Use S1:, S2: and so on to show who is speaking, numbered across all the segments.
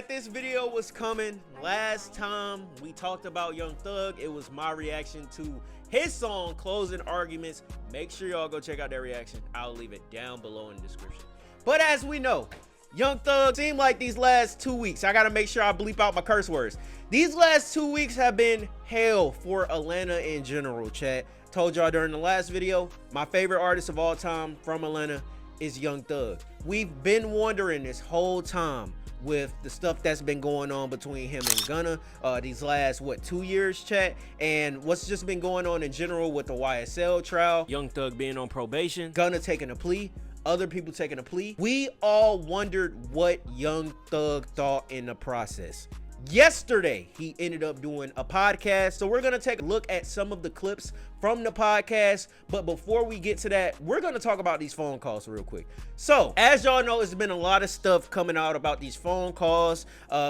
S1: that this video was coming. Last time we talked about Young Thug, it was my reaction to his song Closing Arguments. Make sure y'all go check out that reaction. I'll leave it down below in the description. But as we know, Young Thug seemed like these last 2 weeks, I gotta make sure I bleep out my curse words. These last 2 weeks have been hell for Atlanta in general, chat. Told y'all during the last video, my favorite artist of all time from Atlanta is Young Thug. We've been wondering this whole time with the stuff that's been going on between him and Gunna these last 2 years, chat, and what's just been going on in general with the YSL trial, Young Thug being on probation, Gunna taking a plea, other people taking a plea. We all wondered what Young Thug thought in the process. Yesterday, he ended up doing a podcast, so we're gonna take a look at some of the clips from the podcast. But before we get to that, we're gonna talk about these phone calls real quick. So as y'all know, it's been a lot of stuff coming out about these phone calls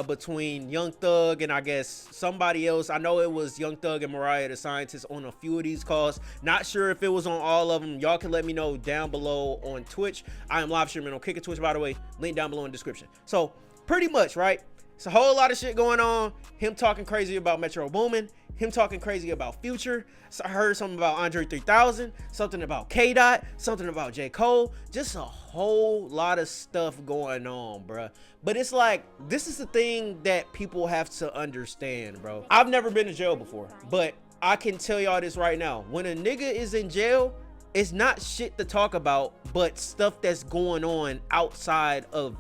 S1: between Young Thug and I guess somebody else. I know it was Young Thug and Mariah the Scientist on a few of these calls. Not sure if it was on all of them. Y'all can let me know down below on Twitch. I am live streaming on Kick It Twitch, by the way, link down below in the description. So pretty much, right, it's a whole lot of shit going on. Him talking crazy about Metro Boomin, him talking crazy about Future. So I heard something about Andre 3000, something about K-Dot, something about J. Cole. Just a whole lot of stuff going on, bruh. But it's like, this is the thing that people have to understand, bro. I've never been to jail before, but I can tell y'all this right now. When a nigga is in jail, it's not shit to talk about, but stuff that's going on outside of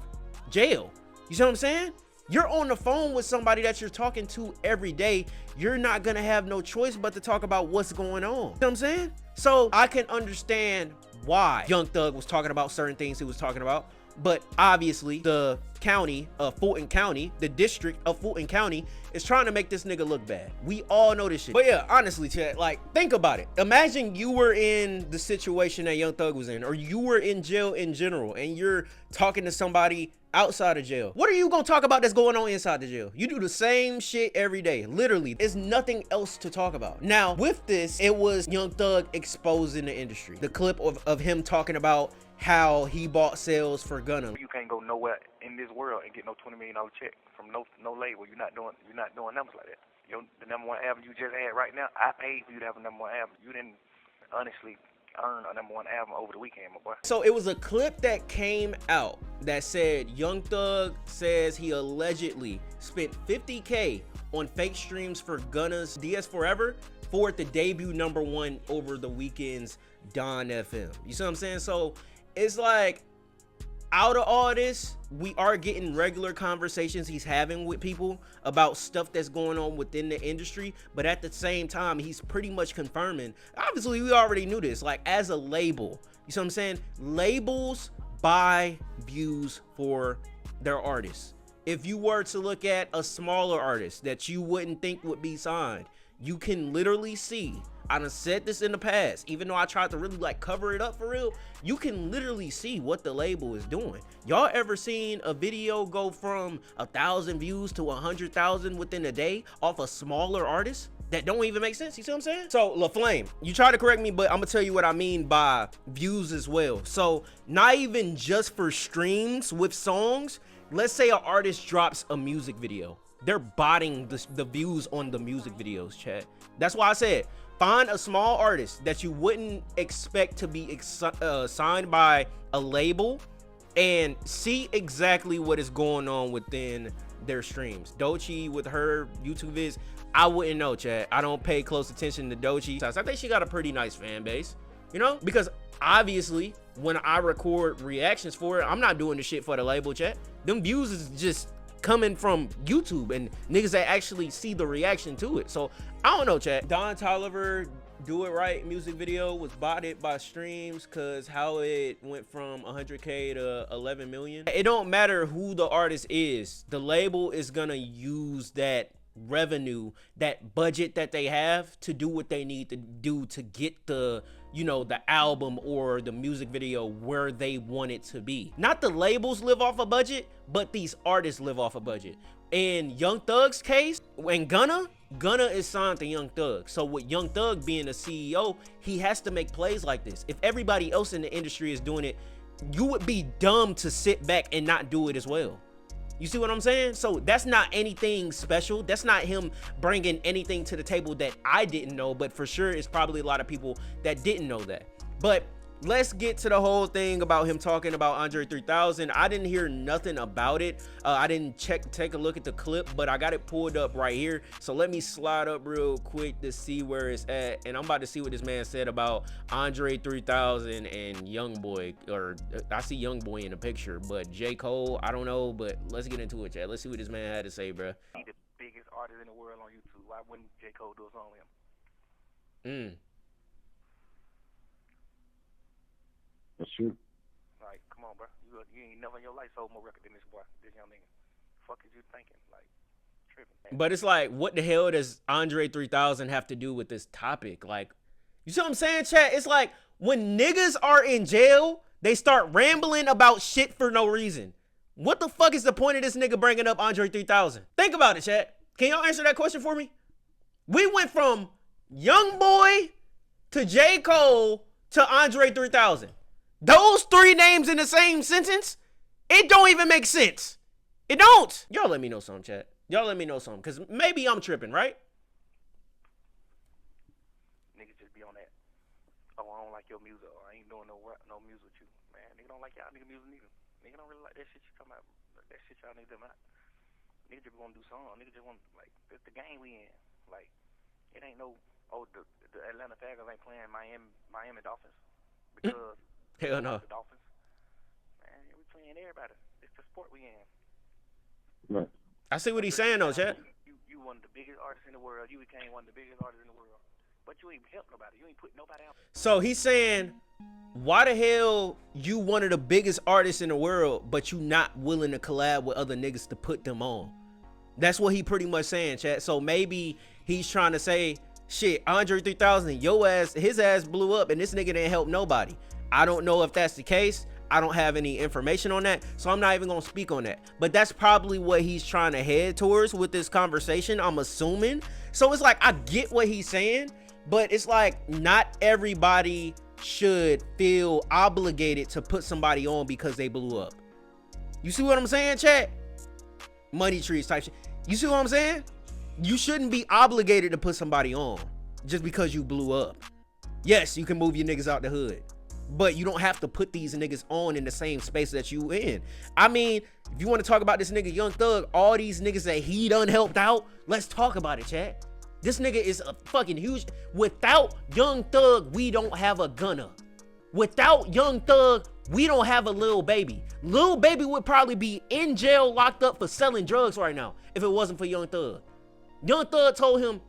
S1: jail. You see what I'm saying? You're on the phone with somebody that you're talking to every day. You're not gonna have no choice but to talk about what's going on. You know what I'm saying? So I can understand why Young Thug was talking about certain things he was talking about, but obviously the county of Fulton County, the district of Fulton County, is trying to make this nigga look bad. We all know this shit. But yeah, honestly, chat, like, think about it. Imagine you were in the situation that Young Thug was in, or you were in jail in general, and you're talking to somebody outside of jail. What are you gonna talk about that's going on inside the jail? You do the same shit every day. Literally, there's nothing else to talk about. Now, with this, it was Young Thug exposing the industry. The clip of him talking about how he bought sales for Gunna.
S2: You can't go nowhere in this world and get no $20 million check from no label. You're not doing numbers like that. The #1 album you just had right now, I paid for you to have a #1 album. You didn't honestly earn a #1 album over the weekend, my boy.
S1: So it was a clip that came out that said Young Thug says he allegedly spent 50K on fake streams for Gunna's DS Forever for it to debut #1 over the weekend's Don FM. You see what I'm saying? So it's like, out of all this, we are getting regular conversations he's having with people about stuff that's going on within the industry, but at the same time, he's pretty much confirming, obviously we already knew this, like, as a label, you see what I'm saying? Labels buy views for their artists. If you were to look at a smaller artist that you wouldn't think would be signed, you can literally see, I done said this in the past, even though I tried to really like cover it up for real, you can literally see what the label is doing. Y'all ever seen a video go from 1,000 views to 100,000 within a day off a smaller artist? That don't even make sense. You see what I'm saying? So LaFlame, you try to correct me, but I'm gonna tell you what I mean by views as well. So not even just for streams with songs. Let's say an artist drops a music video. They're botting the views on the music videos, chat. That's why I said, find a small artist that you wouldn't expect to be signed by a label and see exactly what is going on within their streams. Doechii with her YouTube vids, I wouldn't know, chat. I don't pay close attention to Doechii. I think she got a pretty nice fan base, you know? Because obviously, when I record reactions for it, I'm not doing the shit for the label, chat. Them views is just coming from YouTube and niggas that actually see the reaction to it. So I don't know, chat. Don Toliver Do It Right music video was botted by streams because how it went from 100K to 11 million. It don't matter who the artist is, the label is gonna use that revenue, that budget that they have to do what they need to do to get the, you know, the album or the music video where they want it to be. Not the labels live off a budget, but these artists live off a budget. In Young Thug's case, and Gunna is signed to Young Thug. So with Young Thug being a CEO, he has to make plays like this. If everybody else in the industry is doing it, you would be dumb to sit back and not do it as well. You see what I'm saying? So that's not anything special. That's not him bringing anything to the table that I didn't know, but for sure it's probably a lot of people that didn't know that. But let's get to the whole thing about him talking about Andre 3000. I didn't hear nothing about it. I didn't take a look at the clip, but I got it pulled up right here. So let me slide up real quick to see where it's at. And I'm about to see what this man said about Andre 3000 and Youngboy. Or I see Youngboy in the picture, but J. Cole, I don't know. But let's get into it, chat. Let's see what this man had to say, bro.
S2: He's the biggest artist in the world on YouTube. Why wouldn't J. Cole do a song with him?
S3: That's true.
S2: Like, come on, bro. You ain't never in your life sold more record than this boy, this young nigga. Fuck is you thinking? Like, tripping.
S1: But it's like, what the hell does Andre 3000 have to do with this topic? Like, you see what I'm saying, chat? It's like, when niggas are in jail, they start rambling about shit for no reason. What the fuck is the point of this nigga bringing up Andre 3000? Think about it, chat. Can y'all answer that question for me? We went from Youngboy to J. Cole to Andre 3000. Those three names in the same sentence, it don't even make sense. It don't. Y'all let me know something, chat. Y'all let me know something, because maybe I'm tripping, right?
S2: Niggas just be on that. Oh, I don't like your music, or I ain't doing no music with you. Man, nigga don't like y'all nigga music neither. Nigga don't really like that shit you talking about. That shit y'all niggas about. Niggas just want to do songs. Niggas just want, like, it's the game we in. Like, it ain't no, oh, the Atlanta Falcons ain't playing Miami Dolphins. Because
S1: hell no.
S2: The Dolphins. Man, we playing everybody. It's the sport we in.
S3: Right.
S1: I see what he's saying though, chat.
S2: You one of the biggest artists in the world. You became one of the biggest artists in the world. But you ain't helped nobody. You ain't put nobody out.
S1: So he's saying, why the hell you one of the biggest artists in the world, but you not willing to collab with other niggas to put them on? That's what he pretty much saying, chat. So maybe he's trying to say, shit, Andre 3000, his ass blew up and this nigga didn't help nobody. I don't know if that's the case. I don't have any information on that, so I'm not even gonna speak on that. But that's probably what he's trying to head towards with this conversation, I'm assuming. So it's like, I get what he's saying, but it's like, not everybody should feel obligated to put somebody on because they blew up. You see what I'm saying, chat? Money trees type shit. You see what I'm saying? You shouldn't be obligated to put somebody on just because you blew up. Yes, you can move your niggas out the hood, but you don't have to put these niggas on in the same space that you in. I mean, if you want to talk about this nigga Young Thug, all these niggas that he done helped out, let's talk about it, chat. This nigga is a fucking huge. Without Young Thug, we don't have a Gunna. Without Young Thug, we don't have a Lil Baby. Lil Baby would probably be in jail, locked up for selling drugs right now if it wasn't for Young Thug. Young Thug told him,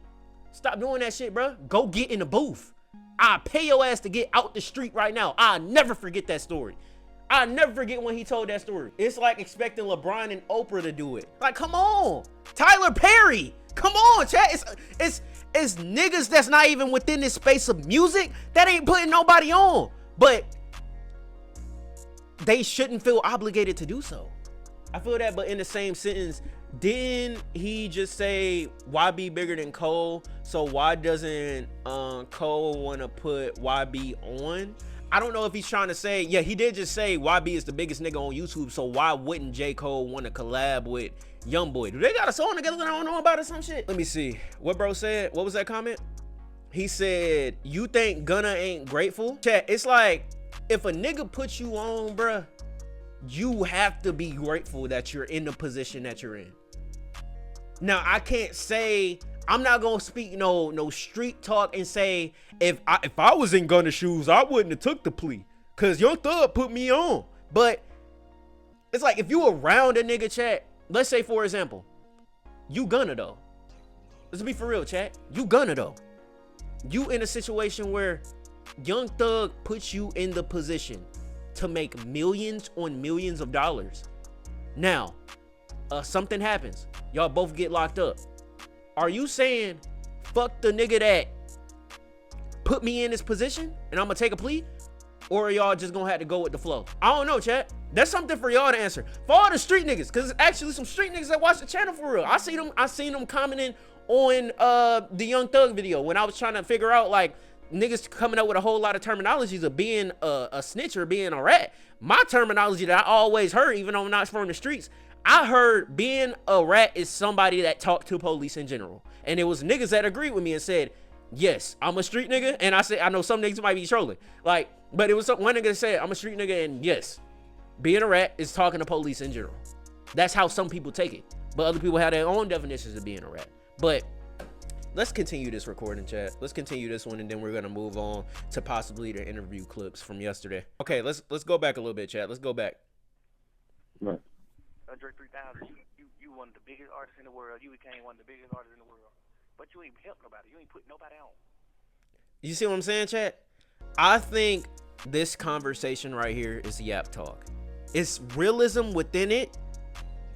S1: stop doing that shit, bro. Go get in the booth. I'll pay your ass to get out the street right now. I'll never forget that story. I'll never forget when he told that story. It's like expecting LeBron and Oprah to do it. Like, come on. Tyler Perry. Come on, chat. It's niggas that's not even within this space of music that ain't putting nobody on. But they shouldn't feel obligated to do so. I feel that, but in the same sentence, didn't he just say YB bigger than Cole? So why doesn't Cole want to put YB on? I don't know if he's trying to say, yeah, he did just say YB is the biggest nigga on YouTube, so why wouldn't J. Cole want to collab with Youngboy? Do they got a song together that I don't know about or some shit? Let me see. What bro said? What was that comment? He said, you think Gunna ain't grateful? Chat, it's like, if a nigga puts you on, bruh, you have to be grateful that you're in the position that you're in. Now, I can't say, I'm not gonna speak no street talk and say, if I was in Gunna's shoes, I wouldn't have took the plea, cause Young Thug put me on. But it's like, if you around a nigga, chat, let's say for example, you Gunna though. Let's be for real, chat. You Gunna though. You in a situation where Young Thug puts you in the position to make millions on millions of dollars. Now, something happens. Y'all both get locked up. Are you saying, fuck the nigga that put me in this position and I'm gonna take a plea? Or are y'all just gonna have to go with the flow? I don't know, chat. That's something for y'all to answer. For all the street niggas, because it's actually some street niggas that watch the channel for real. I seen them commenting on the Young Thug video when I was trying to figure out, like, niggas coming up with a whole lot of terminologies of being a snitch or being a rat. My terminology that I always heard, even though I'm not from the streets, I heard being a rat is somebody that talked to police in general. And it was niggas that agreed with me and said, yes, I'm a street nigga. And I said, I know some niggas might be trolling. Like, but it was one nigga that said, I'm a street nigga, and yes, being a rat is talking to police in general. That's how some people take it. But other people have their own definitions of being a rat. But let's continue this recording, chat. Let's continue this one, and then we're gonna move on to possibly the interview clips from yesterday. Okay, let's go back a little bit, chat. Let's go back.
S3: Right.
S2: Drake 3000, you one of the biggest artists in the world. You became one of the biggest artists in the world. But you ain't helped nobody. You ain't put nobody on.
S1: You see what I'm saying, chat? I think this conversation right here is yap talk. It's realism within it,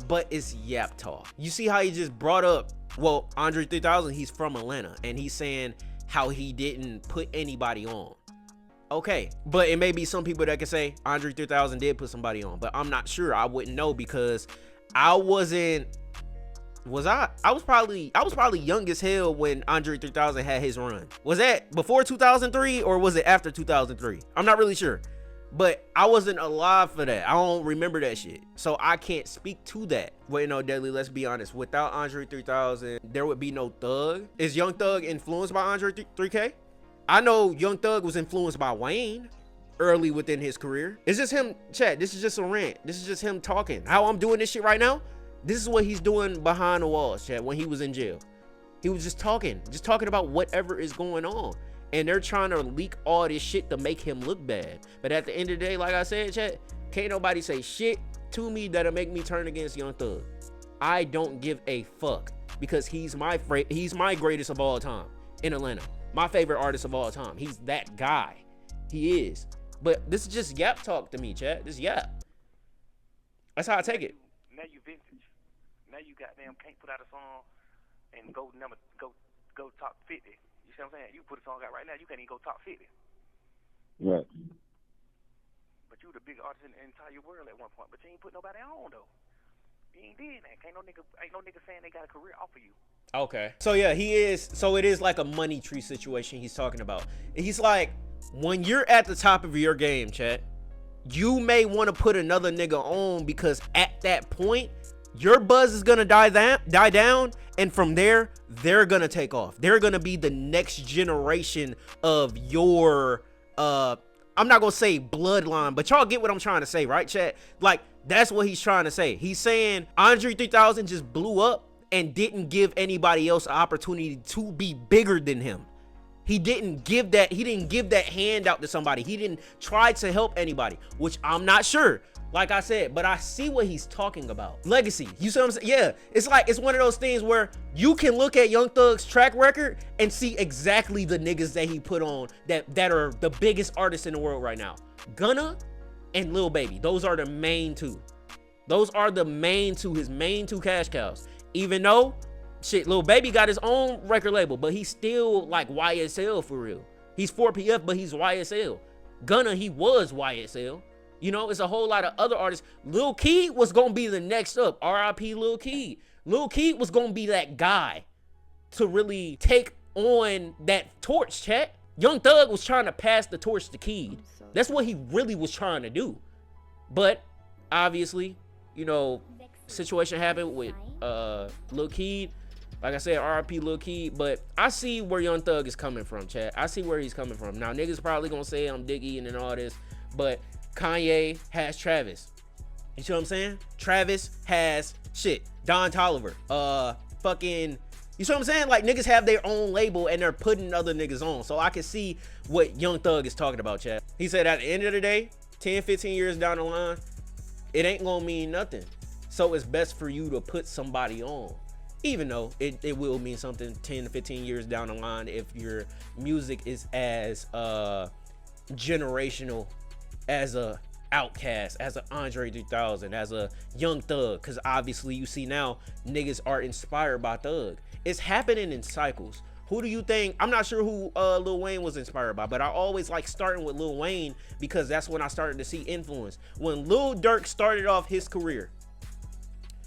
S1: but it's yap talk. You see how he just brought up, well, Andre 3000, he's from Atlanta, and he's saying how he didn't put anybody on. Okay, but it may be some people that can say Andre 3000 did put somebody on, but I'm not sure. I wouldn't know because I was probably young as hell when Andre 3000 had his run. Was that before 2003 or was it after 2003? I'm not really sure, but I wasn't alive for that. I don't remember that shit, so I can't speak to that. Wait, no, Deli, let's be honest. Without Andre 3000, there would be no Thug. Is Young Thug influenced by Andre 3K? I know Young Thug was influenced by Wayne early within his career. It's just him, chat. This is just a rant. This is just him talking. How I'm doing this shit right now, this is what he's doing behind the walls, chat, when he was in jail. He was just talking about whatever is going on. And they're trying to leak all this shit to make him look bad. But at the end of the day, like I said, chat, can't nobody say shit to me that'll make me turn against Young Thug. I don't give a fuck because he's my greatest of all time in Atlanta. My favorite artist of all time. He's that guy. He is. But this is just yap talk to me, chat. This yap. That's how I take it.
S2: Now you vintage. Now you goddamn can't put out a song and go top 50. You see what I'm saying? You put a song out right now, you can't even go top 50.
S3: Right.
S2: But you the big artist in the entire world at one point, but you ain't put nobody on though. You ain't did that. Ain't no nigga saying they got a career off of you.
S1: Okay. So yeah, he is. So it is like a money tree situation he's talking about. He's like, when you're at the top of your game, chat, you may want to put another nigga on because at that point, your buzz is gonna die down, and from there, they're gonna take off. They're gonna be the next generation of your I'm not gonna say bloodline, but y'all get what I'm trying to say, right, chat? Like, that's what he's trying to say. He's saying Andre 3000 just blew up and didn't give anybody else an opportunity to be bigger than him. He didn't give that hand out to somebody. He didn't try to help anybody, which I'm not sure. Like I said, but I see what he's talking about. Legacy. You see what I'm saying? Yeah. It's like, it's one of those things where you can look at Young Thug's track record and see exactly the niggas that he put on that are the biggest artists in the world right now. Gunna and Lil Baby. Those are the main two. Those are the main two, his main two cash cows. Even though, shit, Lil Baby got his own record label, but he's still like YSL for real. He's 4PF, but he's YSL. Gunna, he was YSL. You know, it's a whole lot of other artists. Lil Keed was going to be the next up. R.I.P. Lil Keed. Lil Keed was going to be that guy to really take on that torch, chat. Young Thug was trying to pass the torch to Keed. That's what he really was trying to do. But, obviously, you know, situation happened with Lil Keed. Like I said, R.I.P. Lil Keed. But I see where Young Thug is coming from, chat. I see where he's coming from. Now, niggas probably going to say I'm dick-eating and all this, but Kanye has Travis. You see what I'm saying? Travis has shit. Don Toliver. Fucking. You see what I'm saying? Like, niggas have their own label and they're putting other niggas on. So I can see what Young Thug is talking about, chat. He said at the end of the day, 10, 15 years down the line, it ain't gonna mean nothing. So it's best for you to put somebody on. Even though it will mean something 10 to 15 years down the line if your music is as generational as a Outkast, as a Andre 3000, as a Young Thug, because obviously you see now niggas are inspired by Thug. It's happening in cycles. Who do you think? I'm not sure who Lil Wayne was inspired by, but I always like starting with Lil Wayne because that's when I started to see influence. When Lil Durk started off his career,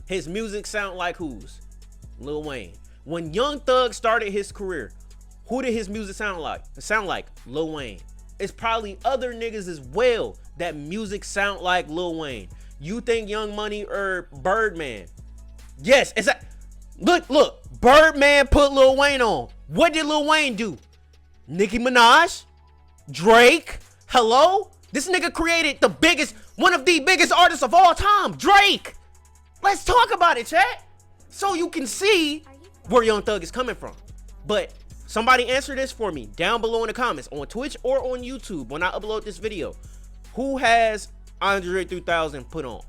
S1: his music sound like whose? Lil Wayne. When Young Thug started his career, who did his music sound like? It sound like Lil Wayne. It's probably other niggas as well that music sound like Lil Wayne. You think Young Money or Birdman? Yes, it's a look. Birdman put Lil Wayne on. What did Lil Wayne do? Nicki Minaj, Drake. Hello, this nigga created one of the biggest artists of all time, Drake. Let's talk about it, chat, so you can see where Young Thug is coming from. But somebody answer this for me down below in the comments on Twitch or on YouTube when I upload this video. Who has Andre 3000 put on?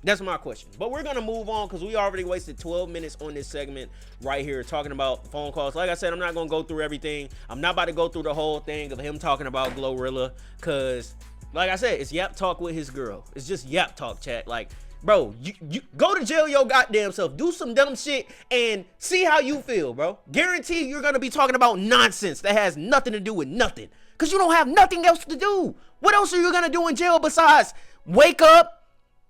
S1: That's my question. But we're gonna move on because we already wasted 12 minutes on this segment right here talking about phone calls. Like I said, I'm not gonna go through everything. I'm not about to go through the whole thing of him talking about Glorilla, because like I said, it's yap talk with his girl. It's just yap talk, chat. Like, bro, you go to jail your goddamn self, do some dumb shit and see how you feel, bro. Guarantee you're gonna be talking about nonsense that has nothing to do with nothing, because you don't have nothing else to do. What else are you gonna do in jail besides wake up,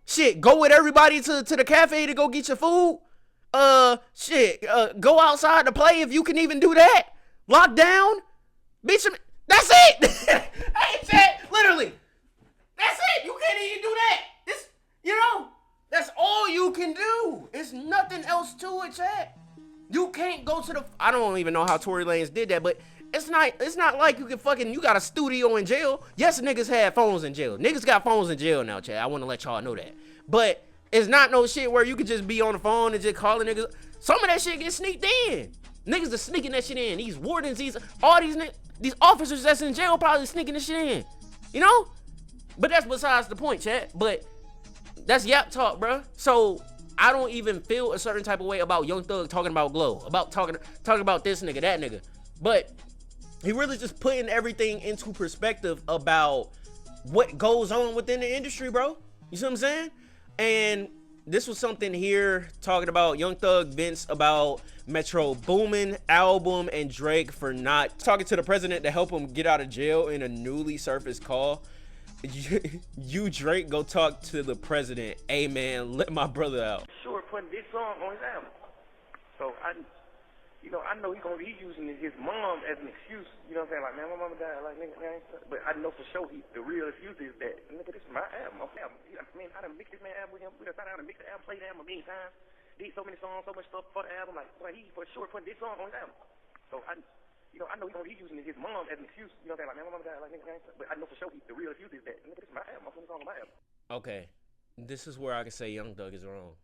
S1: shit, go with everybody to the cafe to go get your food, go outside to play if you can even do that, lock down, bitch, that's it. Hey, chat, literally, that's it. You can't even do that. This, that's all you can do. It's nothing else to it, chat. You can't go to I don't even know how Tory Lanez did that, but it's not like you got a studio in jail. Yes, niggas had phones in jail. Niggas got phones in jail now, chat. I want to let y'all know that. But it's not no shit where you could just be on the phone and just calling niggas. Some of that shit gets sneaked in. Niggas are sneaking that shit in. These wardens, these officers that's in jail probably sneaking this shit in. But that's besides the point, chat. But that's yap talk, bro. So I don't even feel a certain type of way about Young Thug talking about Glow, about talking about this nigga, that nigga. But he really just putting everything into perspective about what goes on within the industry, bro. You see what I'm saying? And this was something here talking about Young Thug vents about Metro Boomin album and Drake for not talking to the president to help him get out of jail in a newly surfaced call. You Drake, go talk to the president. Hey man, let my brother out.
S2: Sure, putting this song on his album. So I know he's using his mom as an excuse. You know what I'm saying? Like, man, my mama died. Like, nigga, man. But I know for sure the real excuse is that, nigga, this is my album. I mean, I done mixed this man album with him. We done sat down and mixed the album, played the album a million times. Did so many songs, so much stuff for the album. Like he for sure putting this song on his album. So I know he's using his mom as an excuse. You know what I'm saying? Like, man, my mama died. Like, nigga, man. But I know for sure the real excuse is that, nigga, this is my album. I'm putting this song on my album.
S1: Okay, this is where I can say Young Thug is wrong.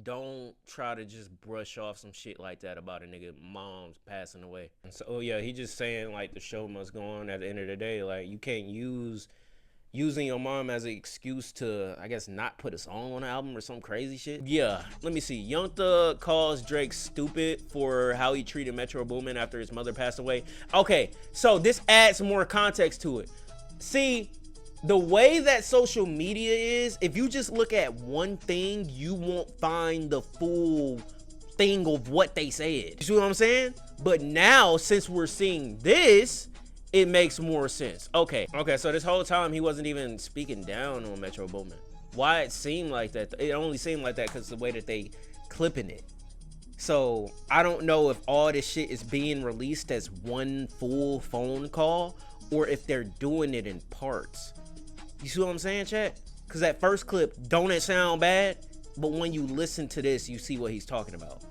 S1: Don't try to just brush off some shit like that about a nigga mom's passing away. And so, oh yeah, he just saying like the show must go on at the end of the day. Like, you can't using your mom as an excuse to, I guess, not put a song on the album or some crazy shit. Yeah, let me see. Young Thug calls Drake stupid for how he treated Metro Boomin after his mother passed away. Okay, so this adds more context to it. See, the way that social media is, if you just look at one thing, you won't find the full thing of what they said. You see what I'm saying? But now, since we're seeing this, it makes more sense. Okay, so this whole time he wasn't even speaking down on Metro Boomin. Why it seemed like that? It only seemed like that because the way that they clipping it. So I don't know if all this shit is being released as one full phone call or if they're doing it in parts. You see what I'm saying, chat? Because that first clip, don't it sound bad? But when you listen to this, you see what he's talking about.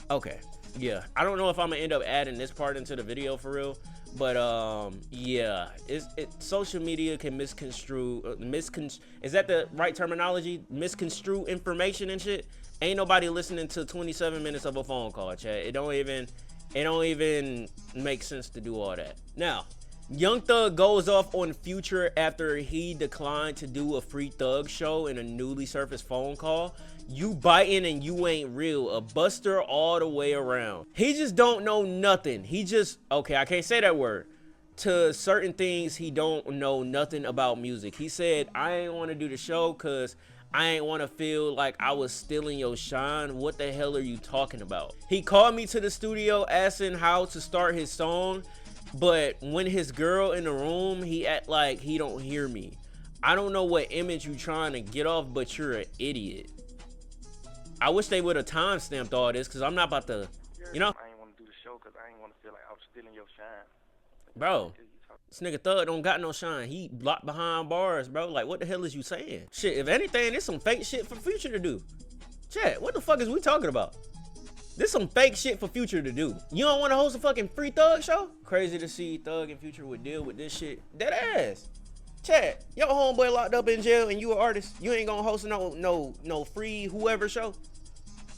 S1: Okay, yeah. I don't know if I'm gonna end up adding this part into the video for real. But yeah, social media can misconstrue, is that the right terminology? Misconstrue information and shit. Ain't nobody listening to 27 minutes of a phone call, chat. It don't even make sense to do all that. Now, Young Thug goes off on Future after he declined to do a Free Thug show in a newly surfaced phone call. You biting and you ain't real. A buster all the way around. He just don't know nothing. He just, okay, I can't say that word. To certain things, he don't know nothing about music. He said, I ain't want to do the show because I ain't want to feel like I was stealing your shine. What the hell are you talking about? He called me to the studio asking how to start his song. But when his girl in the room, he act like he don't hear me. I don't know what image you trying to get off, but you're an idiot. I wish they would have time stamped all this, because I'm not about to, you know.
S2: I ain't want to do the show because I ain't want to feel like I was stealing your shine.
S1: Bro, This nigga Thug don't got no shine. He locked behind bars, bro. Like, what the hell is you saying? Shit, if anything, there's some fake shit for Future to do. Chat, what the fuck is we talking about? This some fake shit for Future to do. You don't want to host a fucking free Thug show? Crazy to see Thug and Future would deal with this shit. Dead ass. Chat, your homeboy locked up in jail and you an artist. You ain't gonna host no free whoever show.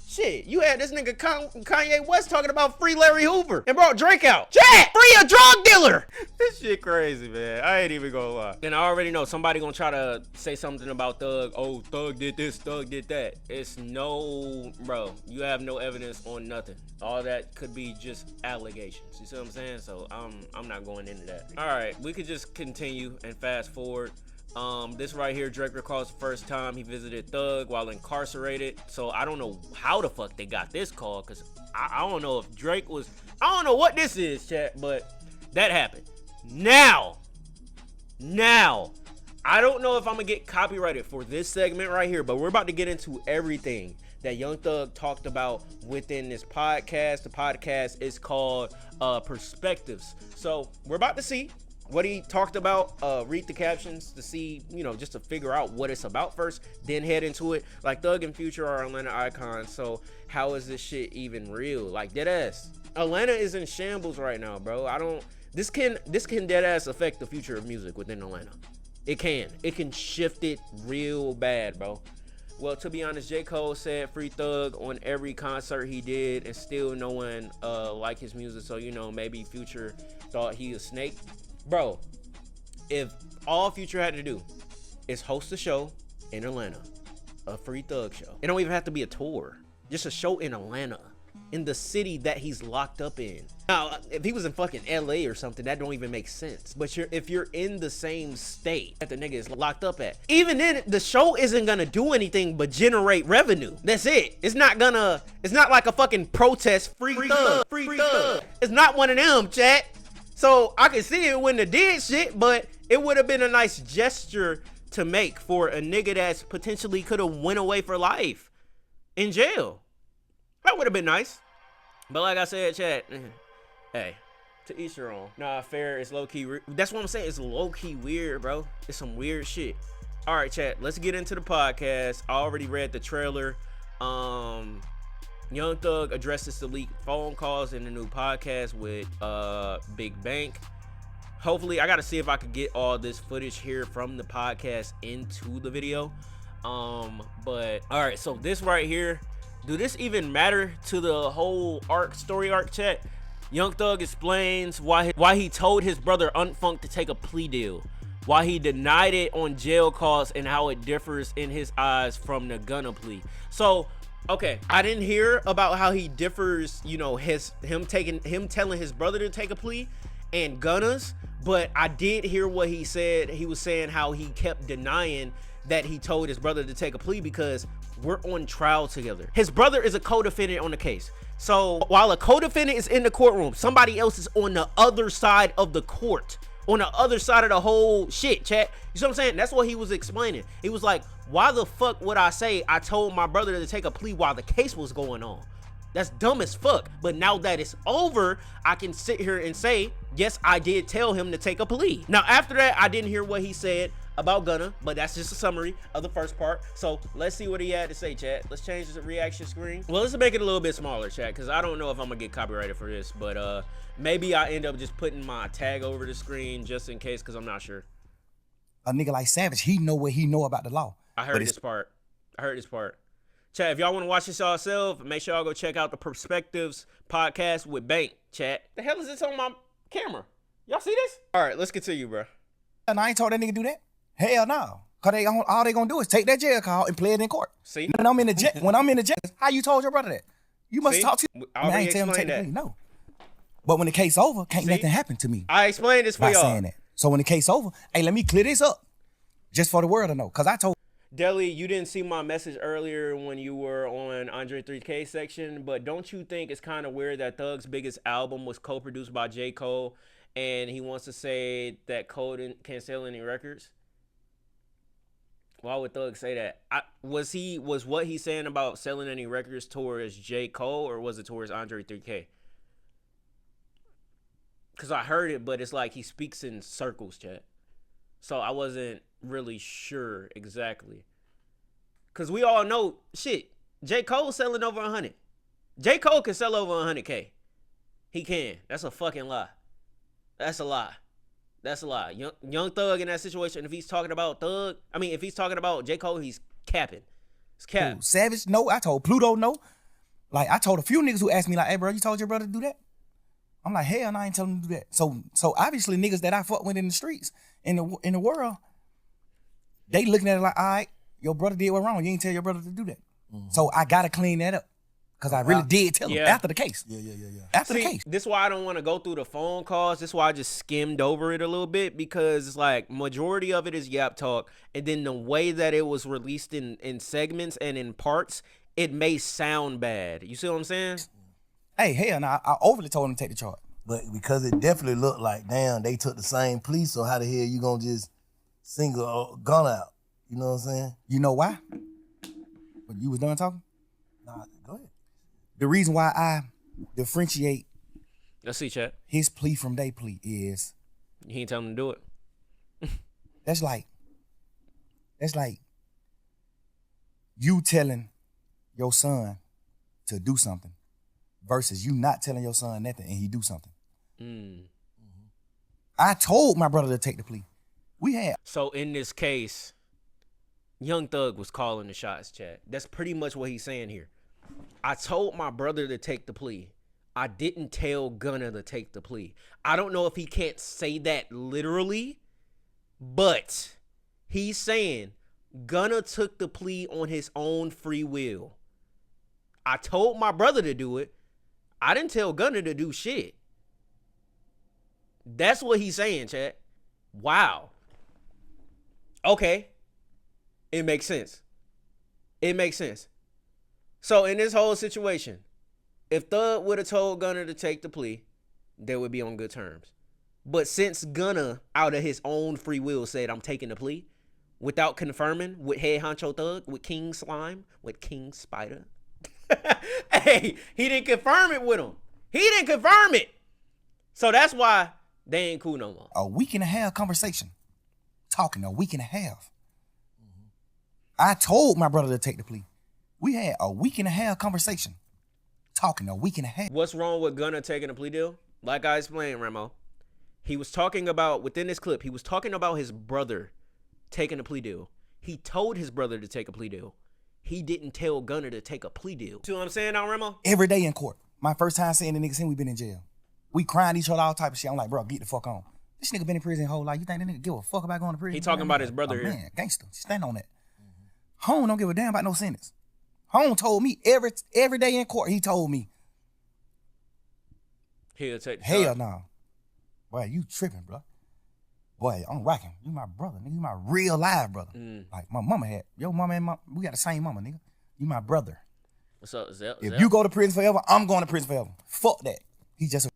S1: Shit, you had this nigga Kanye West talking about free Larry Hoover and brought Drake out. Chat, free a drug dealer. This shit crazy, man. I ain't even gonna lie. And I already know somebody gonna try to say something about Thug. Oh, Thug did this, Thug did that. It's no, bro, you have no evidence on nothing. All that could be just allegations. You see what I'm saying? So I'm not going into that. All right, we could just continue and fast forward. This right here, Drake recalls the first time he visited Thug while incarcerated. So I don't know how the fuck they got this call, because I don't know if Drake was, I don't know what this is, chat, but that happened. Now, I don't know if I'm gonna get copyrighted for this segment right here, but we're about to get into everything that Young Thug talked about within this podcast. The podcast is called Perspectives. So we're about to see what he talked about. Read the captions to see, you know, just to figure out what it's about first, then head into it. Like, Thug and Future are Atlanta icons, so how is this shit even real? Like, deadass, Atlanta is in shambles right now, bro. This can deadass affect the future of music within Atlanta. It can shift it real bad, bro. Well, to be honest, J. Cole said free Thug on every concert he did, and still no one liked his music. So, you know, maybe Future thought he was Snake. Bro, if all Future had to do is host a show in Atlanta, a free Thug show, it don't even have to be a tour, just a show in Atlanta, in the city that he's locked up in. Now, if he was in fucking LA or something, that don't even make sense. But if you're in the same state that the nigga is locked up at, even then, the show isn't gonna do anything but generate revenue. That's it. It's not like a fucking protest, free Thug. It's not one of them, chat. So I can see it when they did shit, but it would have been a nice gesture to make for a nigga that's potentially could have went away for life in jail. That would have been nice. But like I said, chat, hey, to each your own. Nah, fair. It's low key. That's what I'm saying. It's low key weird, bro. It's some weird shit. All right, chat. Let's get into the podcast. I already read the trailer. Young Thug addresses the leaked phone calls in the new podcast with Big Bank. Hopefully, I gotta see if I could get all this footage here from the podcast into the video. But all right, so this right here, do this even matter to the whole story arc, chat? Young Thug explains why he told his brother Unfunk to take a plea deal, why he denied it on jail calls, and how it differs in his eyes from the Gunna plea. So, okay, I didn't hear about how he differs, you know, him telling his brother to take a plea and Gunna's, but I did hear what he said. He was saying how he kept denying that he told his brother to take a plea because we're on trial together. His brother is a co-defendant on the case. So while a co-defendant is in the courtroom, somebody else is on the other side of the court, on the other side of the whole shit, chat. You see what I'm saying? That's what he was explaining. He was like, why the fuck would I say I told my brother to take a plea while the case was going on? That's dumb as fuck. But now that it's over, I can sit here and say, yes, I did tell him to take a plea. Now, after that, I didn't hear what he said about Gunna, but that's just a summary of the first part. So let's see what he had to say, chat. Let's change the reaction screen. Well, let's make it a little bit smaller, chat, because I don't know if I'm gonna get copyrighted for this, but maybe I end up just putting my tag over the screen just in case, because I'm not sure.
S4: A nigga like Savage, he know what he know about the law.
S1: I heard this part. Chat, if y'all want to watch this yourself, make sure y'all go check out the Perspectives podcast with Bank, chat. The hell is this on my camera? Y'all see this? All right, let's continue, bro.
S4: And I ain't told that nigga do that. Hell no. Cause all they gonna do is take that jail call and play it in court.
S1: See?
S4: When I'm in the jail, how you told your brother that? You must talk to him.
S1: I
S4: ain't tell him to take the plea. No. But when the case over, can't nothing happen to me.
S1: I explained this for y'all.
S4: Saying that. So when the case over, hey, let me clear this up. Just for the world to know. Cause I told
S1: DELI, you didn't see my message earlier when you were on Andre 3K section, but don't you think it's kind of weird that Thug's biggest album was co-produced by J. Cole, and he wants to say that Cole can't sell any records? Why would Thug say that? Was what he's saying about selling any records towards J. Cole, or was it towards Andre 3K? Because I heard it, but it's like he speaks in circles, chat. So I wasn't really sure exactly. Because we all know, shit, J. Cole selling over 100. J. Cole can sell over 100K. He can. That's a fucking lie. That's a lie. That's a lie. Young Thug in that situation, if he's talking about if he's talking about J. Cole, he's capping. It's cap.
S4: Savage, no. I told Pluto, no. Like, I told a few niggas who asked me, like, hey, bro, you told your brother to do that? I'm like, hell, no, I ain't telling him to do that. So obviously, niggas that I fuck with in the streets, in the world, they looking at it like, all right, your brother did what wrong. You ain't tell your brother to do that. Mm-hmm. So I got to clean that up. Because I really did tell him after the case. Yeah. After the case.
S1: This is why I don't want to go through the phone calls. This is why I just skimmed over it a little bit. Because it's like majority of it is Yap Talk. And then the way that it was released in segments and in parts, it may sound bad. You see what I'm saying?
S4: Hey, hell, now I overly told him to take the charge.
S5: But because it definitely looked like, damn, they took the same plea, so how the hell you gonna just single Gunna out? You know what I'm saying?
S4: You know why? When you was done talking?
S5: Nah, go ahead.
S4: The reason why I differentiate
S1: Let's see, chat.
S4: his plea from their plea is
S1: He ain't telling him to do it.
S4: that's like you telling your son to do something versus you not telling your son nothing and he do something. I told my brother to take the plea.
S1: So in this case, Young Thug was calling the shots, chat. That's pretty much what he's saying here. I told my brother to take the plea. I didn't tell Gunna to take the plea. I don't know if he can't say that literally, but he's saying Gunna took the plea on his own free will. I told my brother to do it. I didn't tell Gunna to do shit. That's what he's saying, chat. Wow. Okay. It makes sense. It makes sense. So in this whole situation, if Thug would have told Gunna to take the plea, they would be on good terms. But since Gunna, out of his own free will, said, I'm taking the plea, without confirming with Head Honcho Thug, with King Slime, with King Spider, hey, he didn't confirm it with him. He didn't confirm it. So that's why they ain't cool no more.
S4: A week and a half conversation. Talking a week and a half. I told my brother to take the plea. We had a week and a half conversation. Talking a week and a half.
S1: What's wrong with Gunna taking a plea deal? Like I explained, Remo, he was talking about, within this clip, he was talking about his brother taking a plea deal. He told his brother to take a plea deal. He didn't tell Gunna to take a plea deal. See what I'm saying now, Remo?
S4: Every day in court. My first time seeing the nigga since we been in jail. We crying each other, all type of shit. I'm like, bro, get the fuck on. This nigga been in prison his whole life. You think that nigga give a fuck about going to prison?
S1: He talking about his brother here.
S4: Man, gangster. Stand on that. Home don't give a damn about no sentence. Home told me every day in court, he told me.
S1: He'll take the
S4: Hell
S1: charge.
S4: no. Boy, you tripping, bro. Boy, I'm rocking. You my brother, nigga. You my real live brother. Like my mama had. Your mama and we got the same mama, nigga. You my brother.
S1: What's up, Zell?
S4: If you go to prison forever, I'm going to prison forever. Fuck that. He just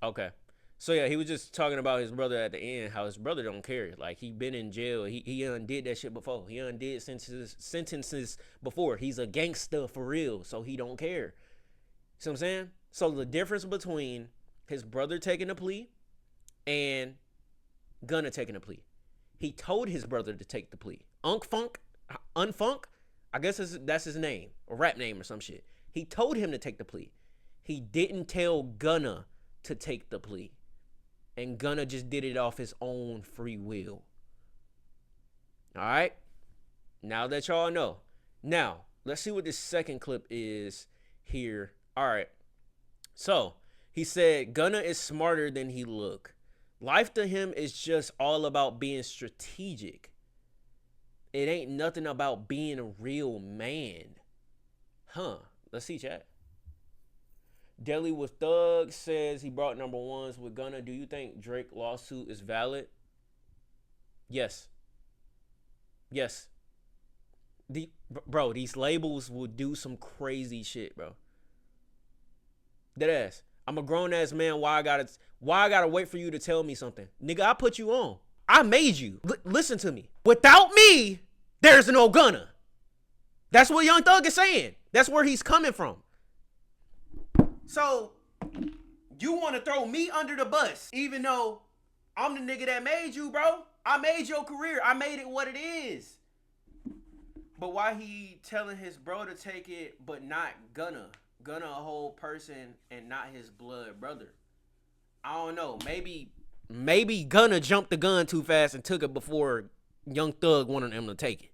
S1: Okay. So yeah, he was just talking about his brother at the end, how his brother don't care. Like he been in jail. He undid that shit before. He undid sentences before. He's a gangster for real, so he don't care. See what I'm saying? So the difference between his brother taking a plea and Gunna taking a plea. He told his brother to take the plea. Unfunk, I guess that's his name, a rap name or some shit. He told him to take the plea. He didn't tell Gunna to take the plea. And Gunna just did it off his own free will. All right? Now that y'all know. Now, let's see what this second clip is here. All right. So, he said, Gunna is smarter than he look. Life to him is just all about being strategic. It ain't nothing about being a real man. Huh. Let's see, chat. DELI with Thug says he brought number ones with Gunna. Do you think Drake lawsuit is valid? Yes. Yes. Bro, these labels will do some crazy shit, bro. Deadass. I'm a grown-ass man. Why I gotta wait for you to tell me something? Nigga, I put you on. I made you. Listen to me. Without me, there's no Gunna. That's what Young Thug is saying. That's where he's coming from. So, You want to throw me under the bus, even though I'm the nigga that made you, bro. I made your career. I made it what it is. But why he telling his bro to take it, but not Gunna? Gunna a whole person and not his blood brother. I don't know. Maybe Gunna jumped the gun too fast and took it before Young Thug wanted him to take it.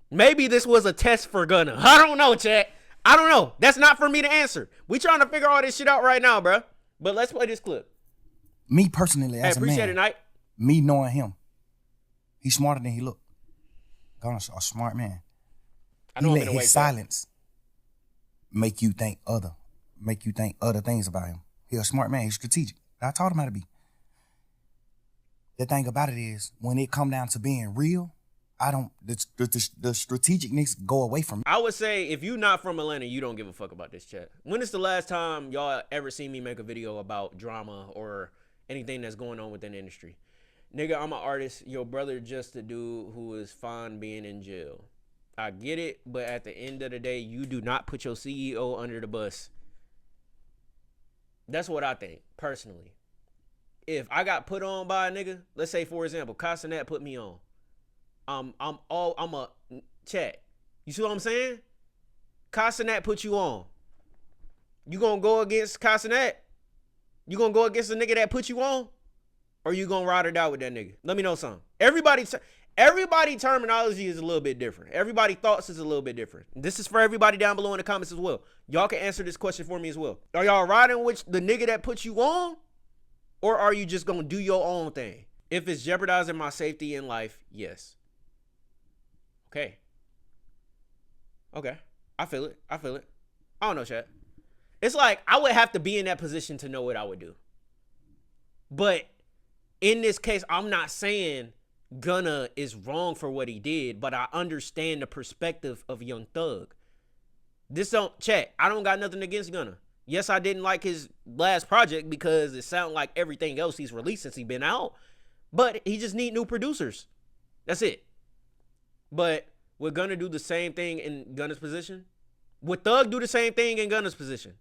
S1: Maybe this was a test for Gunna. I don't know, chat. I don't know. That's not for me to answer. We trying to figure all this shit out right now, bro. But let's play this clip.
S4: Me personally, as a man,
S1: appreciate it, Knight.
S4: Me knowing him, he's smarter than he look. Gunna's a smart man.
S1: I know
S4: he let his silence make you think other things about him. He's a smart man. He's strategic. I taught him how to be. The thing about it is, when it come down to being real, the strategicness go away from me.
S1: I would say if you not from Atlanta, you don't give a fuck about this chat. When is the last time y'all ever seen me make a video about drama or anything that's going on within the industry? Nigga, I'm an artist. Your brother just a dude who is fine being in jail. I get it, but at the end of the day, you do not put your CEO under the bus. That's what I think, personally. If I got put on by a nigga, let's say, for example, Castanet put me on. I'm a chat. You see what I'm saying? Castanet put you on. You gonna go against Castanet? You gonna go against the nigga that put you on? Or you gonna ride or die with that nigga? Let me know something. Everybody terminology is a little bit different. Everybody thoughts is a little bit different. This is for everybody down below in the comments as well. Y'all can answer this question for me as well. Are y'all riding with the nigga that put you on? Or are you just gonna do your own thing? If it's jeopardizing my safety in life, yes. Okay. I feel it. I don't know, chat. It's like I would have to be in that position to know what I would do. But in this case, I'm not saying Gunna is wrong for what he did, but I understand the perspective of Young Thug. I don't got nothing against Gunna. Yes, I didn't like his last project because it sounded like everything else he's released since he's been out. But he just need new producers. That's it. But would Gunna do the same thing in Gunna's position? Would Thug do the same thing in Gunna's position?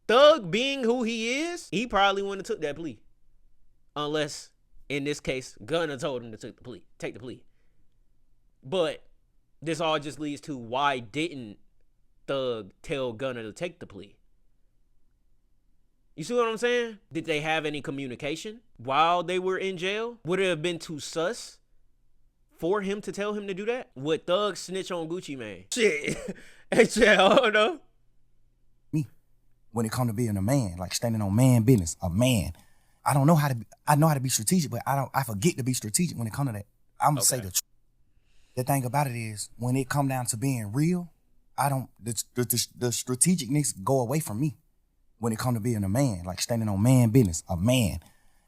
S1: Thug being who he is, he probably wouldn't have took that plea. Unless, in this case, Gunna told him to take the plea. But this all just leads to why didn't Thug tell Gunna to take the plea? You see what I'm saying? Did they have any communication while they were in jail? Would it have been too sus for him to tell him to do that? Would Thug snitch on Gucci Mane? Shit. Hey, shit, I don't know.
S4: Me, when it come to being a man, like standing on man business, a man. I know how to be strategic, but I forget to be strategic when it come to that. I'm gonna say the truth. The thing about it is, when it come down to being real, the strategicness go away from me. When it come to being a man, like standing on man business, a man.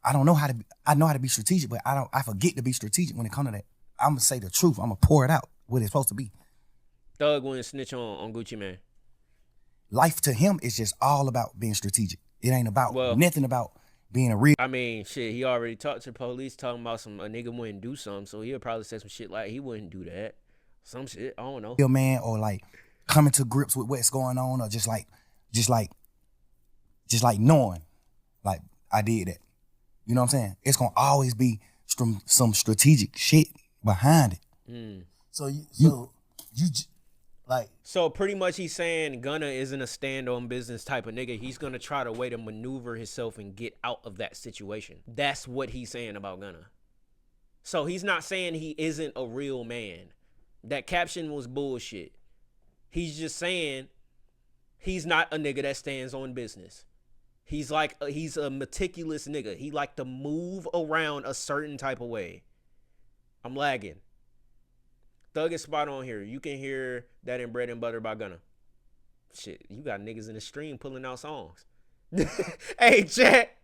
S4: I know how to be strategic, but I forget to be strategic when it come to that. I'm gonna say the truth. I'm gonna pour it out what it's supposed to be.
S1: Thug wouldn't snitch on Gucci Mane.
S4: Life to him is just all about being strategic. It ain't about nothing about being a real.
S1: I mean, shit, he already talked to the police talking about a nigga wouldn't do something, so he'll probably say some shit like he wouldn't do that. Some shit, I don't know.
S4: Real man, or like coming to grips with what's going on, or just like knowing, like I did that. You know what I'm saying? It's gonna always be some strategic shit behind it.
S1: Mm.
S5: So
S1: pretty much he's saying Gunna isn't a stand-on business type of nigga. He's gonna try to way to maneuver himself and get out of that situation. That's what he's saying about Gunna. So he's not saying he isn't a real man. That caption was bullshit. He's just saying he's not a nigga that stands on business. He's a meticulous nigga. He like to move around a certain type of way. I'm lagging. Thug is spot on here. You can hear that in Bread and Butter by Gunna. Shit, you got niggas in the stream pulling out songs. Hey, chat.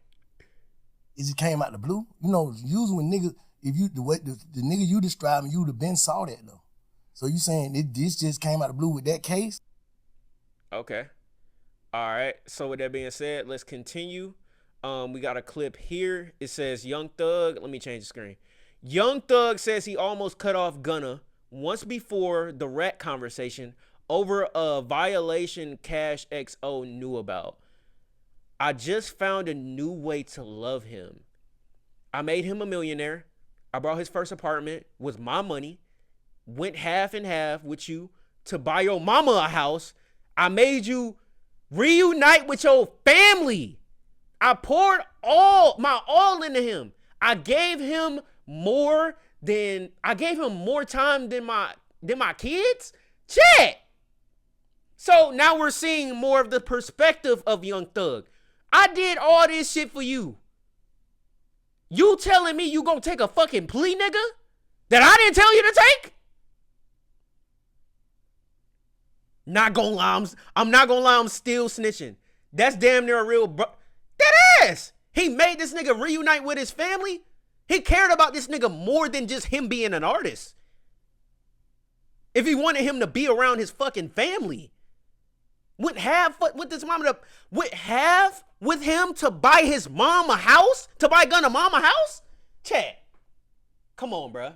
S5: It just came out the blue. You know, usually when niggas, if you the nigga you describing, you would have been saw that though. So you saying this just came out the blue with that case?
S1: Okay. All right. So with that being said, let's continue. We got a clip here. It says Young Thug. Let me change the screen. Young Thug says he almost cut off Gunna once before the rat conversation over a violation Cash XO knew about. I just found a new way to love him. I made him a millionaire. I bought his first apartment with my money. Went half and half with you to buy your mama a house. I made you reunite with your family. I poured all into him. I gave him more time than my kids. Check. So now we're seeing more of the perspective of Young Thug. I did all this shit for you. You telling me you gonna take a fucking plea, nigga? That I didn't tell you to take? Not gonna lie, I'm not gonna lie, I'm still snitching. That's damn near a real that ass. He made this nigga reunite with his family. He cared about this nigga more than just him being an artist. If he wanted him to be around his fucking family, would have with him to buy his mom a house, to buy Gunna mom a house. Chat, come on, bruh.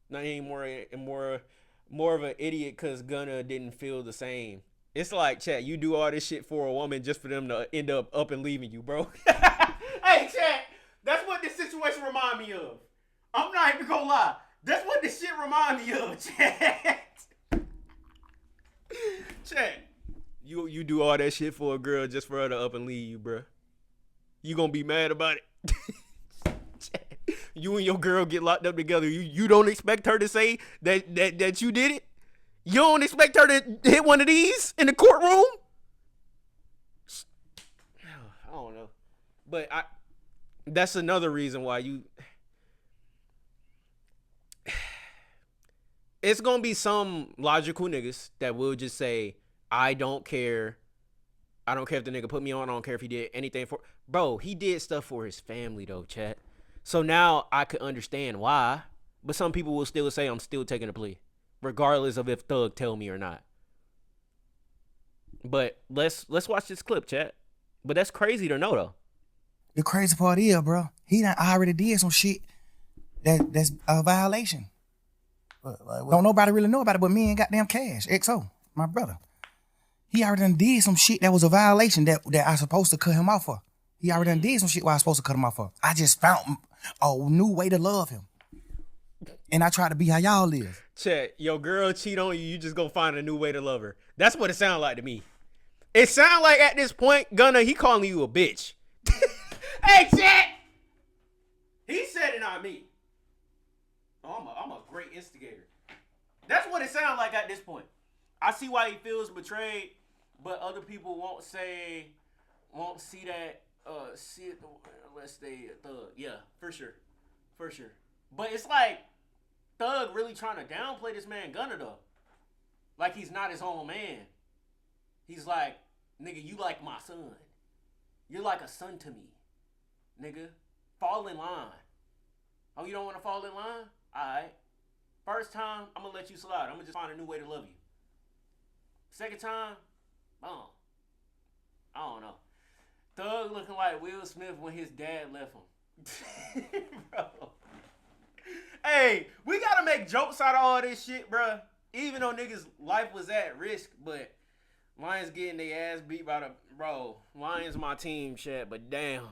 S1: Not anymore. More of an idiot because Gunna didn't feel the same. It's like, chat, you do all this shit for a woman just for them to end up and leaving you, bro. Hey, chat, that's what this situation remind me of. I'm not even gonna lie. That's what this shit remind me of, chat. Chat, you do all that shit for a girl just for her to up and leave you, bro. You gonna be mad about it. Chat, you and your girl get locked up together. You don't expect her to say that you did it? You don't expect her to hit one of these in the courtroom? I don't know. But that's another reason why it's going to be some logical niggas that will just say, I don't care. I don't care if the nigga put me on. I don't care if he did anything for... Bro, he did stuff for his family, though, chat. So now I could understand why. But some people will still say I'm still taking a plea, regardless of if Thug tell me or not. But let's watch this clip, chat. But that's crazy to know, though.
S4: The crazy part is, bro, he done already did some shit that's a violation. Like, don't nobody really know about it but me and goddamn Cash, XO, my brother. He already done did some shit that was a violation that I supposed to cut him off for. He already done did some shit where I supposed to cut him off for. I just found a new way to love him. And I try to be how y'all live.
S1: Chat, your girl cheat on you, you just go find a new way to love her. That's what it sound like to me. It sound like at this point, Gunna, he calling you a bitch. Hey, chat! He said it, not me. Oh, I'm a great instigator. That's what it sounds like at this point. I see why he feels betrayed, but other people won't see that, see it unless they Thug. Yeah, for sure. But it's like, Thug really trying to downplay this man Gunna, though. Like he's not his own man. He's like, nigga, you like my son. You're like a son to me. Nigga, fall in line. Oh, you don't want to fall in line? Alright. First time, I'm going to let you slide. I'm going to just find a new way to love you. Second time, boom. I don't know. Thug looking like Will Smith when his dad left him. Bro. Hey, we got to make jokes out of all this shit, bro. Even though niggas' life was at risk, but Lions getting their ass beat by the... Bro, Lions my team, chat, but damn.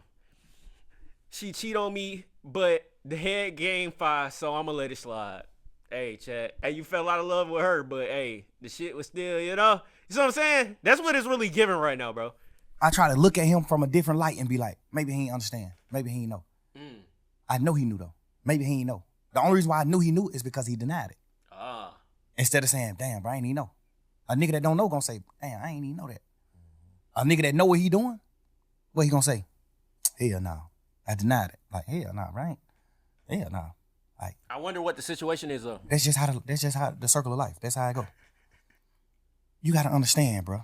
S1: She cheat on me, but the head game 5, so I'm going to let it slide. Hey, chat. Hey, you fell out of love with her, but hey, the shit was still, you know? You see what I'm saying? That's what it's really giving right now, bro.
S4: I try to look at him from a different light and be like, maybe he ain't understand. Maybe he ain't know. I know he knew, though. Maybe he ain't know. The only reason why I knew he knew is because he denied it. Instead of saying, damn, bro, I ain't even know. A nigga that don't know gonna say, damn, I ain't even know that. A nigga that know what he doing, what he gonna say? Hell no. I denied it. Like, hell no, right? Hell no. Like,
S1: I wonder what the situation is, though.
S4: That's just how the circle of life. That's how I go. You gotta understand, bro.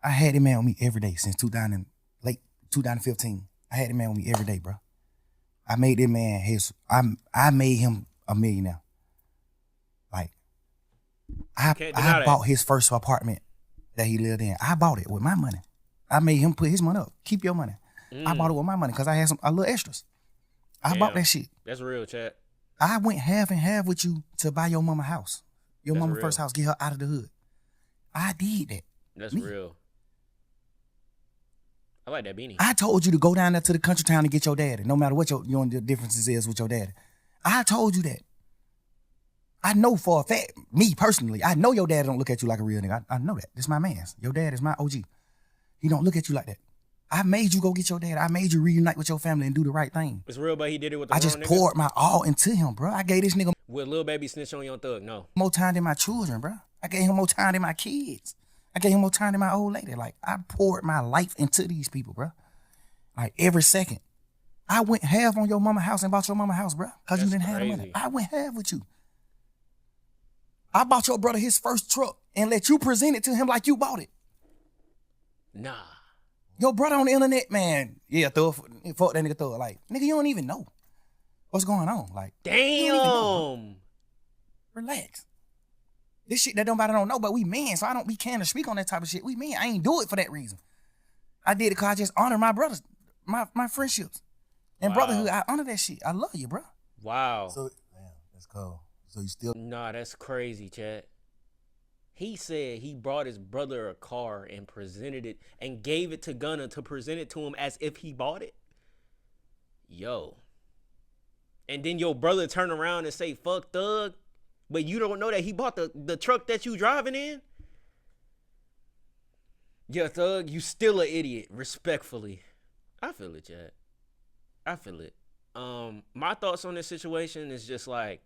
S4: I had that man with me every day since late 2015. I had that man with me every day, bro. I made that man I made him a millionaire. Like, I bought his first apartment that he lived in. I bought it with my money. I made him put his money up. Keep your money. I bought it with my money because I had a little extras. I bought that shit.
S1: That's real, chat.
S4: I went half and half with you to buy your mama house. Your
S1: That's
S4: mama
S1: real.
S4: first house, get her out of the hood. I did that.
S1: That's real. I like that beanie.
S4: I told you to go down there to the country town and get your daddy, no matter what your differences is with your daddy. I told you that. I know for a fact, me personally, I know your dad don't look at you like a real nigga. I know that. This my man's. Your dad is my OG. He don't look at you like that. I made you go get your dad. I made you reunite with your family and do the right thing.
S1: It's real, but he did it with the
S4: I
S1: wrong
S4: just
S1: nigga.
S4: poured my all into him, bro. I gave this nigga
S1: With Lil Baby snitch on Young Thug, no.
S4: more time than my children, bro. I gave him more time than my kids. I gave him more time than my old lady. Like, I poured my life into these people, bro. Like, every second. I went half on your mama house and bought your mama house, bro. Because you
S1: That's
S4: didn't have the money.
S1: crazy.
S4: I went half with you. I bought your brother his first truck and let you present it to him like you bought it.
S1: Nah.
S4: Your brother on the internet, man. Yeah, fuck that nigga Thug. Like, nigga, you don't even know what's going on. Like, you don't even know,
S1: Damn.
S4: bro. Relax. This shit that nobody don't know, but we men, so I don't be can to speak on that type of shit. We men. I ain't do it for that reason. I did it because I just honor my brothers, my friendships. And
S1: Wow.
S4: brotherhood, I honor that shit. I love you, bro.
S1: Wow.
S5: So, damn, that's cold. So you still
S1: Nah, that's crazy, Chad. He said he brought his brother a car and presented it and gave it to Gunna to present it to him as if he bought it. Yo. And then your brother turn around and say, fuck Thug, but you don't know that he bought the truck that you driving in? Yeah, Thug, you still an idiot, respectfully. I feel it, Chad. I feel it. My thoughts on this situation is just like,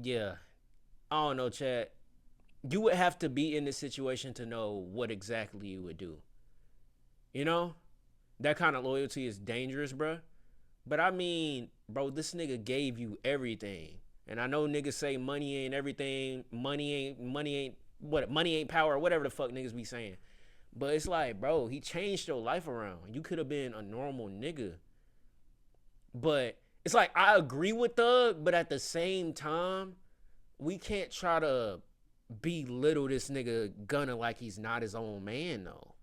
S1: yeah, I don't know, Chad. You would have to be in this situation to know what exactly you would do. You know? That kind of loyalty is dangerous, bro. But I mean, bro, this nigga gave you everything. And I know niggas say money ain't everything. Money ain't power, whatever the fuck niggas be saying. But it's like, bro, he changed your life around. You could have been a normal nigga. But it's like, I agree with Thug, but at the same time, we can't try to belittle this nigga Gunna like he's not his own man, though.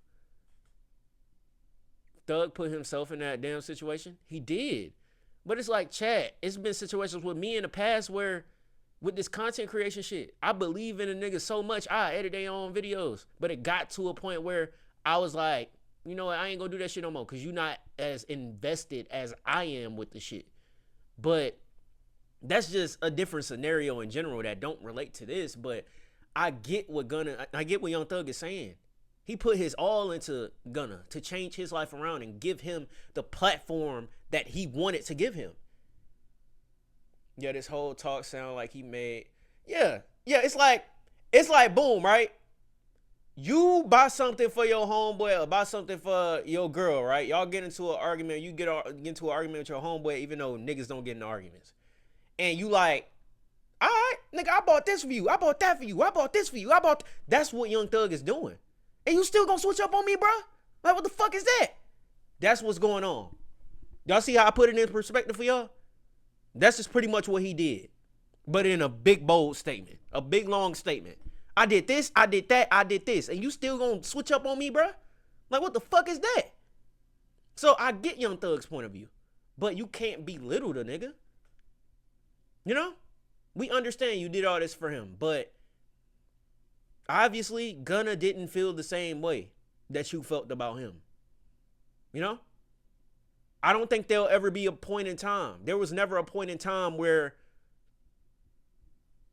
S1: Thug put himself in that damn situation. He did. But it's like, Chad, it's been situations with me in the past where, with this content creation shit, I believe in a nigga so much, I edit their own videos. But it got to a point where I was like, you know what, I ain't gonna do that shit no more, because you're not as invested as I am with the shit. But that's just a different scenario in general that don't relate to this. But I get what Young Thug is saying. He put his all into Gunna to change his life around and give him the platform that he wanted to give him. Yeah, this whole talk sound like he made. Yeah, it's like boom, right? You buy something for your homeboy or buy something for your girl, right? Y'all get into an argument. You get into an argument with your homeboy, even though niggas don't get in arguments. And you like, all right, nigga, I bought this for you. I bought that for you. I bought this for you. That's what Young Thug is doing. And you still gonna switch up on me, bro? Like, what the fuck is that? That's what's going on. Y'all see how I put it in perspective for y'all? That's just pretty much what he did. But in a big, bold statement. A big, long statement. I did this, I did that, I did this. And you still gonna switch up on me, bro? Like, what the fuck is that? So I get Young Thug's point of view. But you can't belittle the nigga. You know? We understand you did all this for him. But obviously, Gunna didn't feel the same way that you felt about him. You know? I don't think there'll ever be a point in time. There was never a point in time where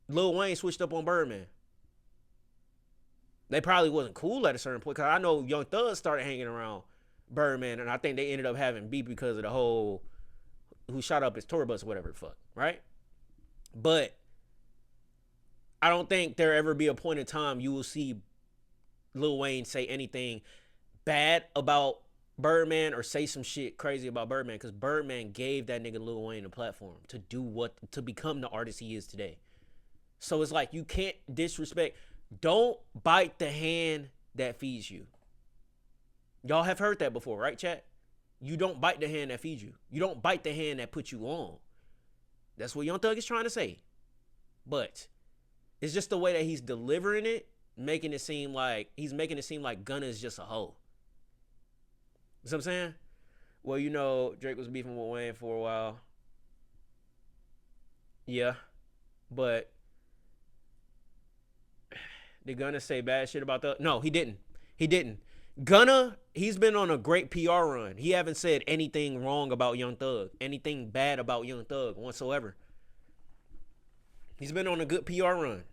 S1: Lil Wayne switched up on Birdman. They probably wasn't cool at a certain point, because I know Young Thug started hanging around Birdman, and I think they ended up having beef because of the whole who shot up his tour bus or whatever the fuck, right? But I don't think there'll ever be a point in time you will see Lil Wayne say anything bad about Birdman or say some shit crazy about Birdman, because Birdman gave that nigga Lil Wayne a platform to become the artist he is today. So it's like, you can't disrespect. Don't bite the hand that feeds you. Y'all have heard that before, right, chat? You don't bite the hand that feeds you. You don't bite the hand that puts you on. That's what Young Thug is trying to say. But it's just the way that he's delivering it, making it seem like Gunna is just a hoe. You know what I'm saying? Well, you know, Drake was beefing with Wayne for a while. Yeah. But did Gunna say bad shit about the... No, he didn't. He didn't. Gunna, he's been on a great PR run. He haven't said anything wrong about Young Thug, anything bad about Young Thug whatsoever. He's been on a good PR run,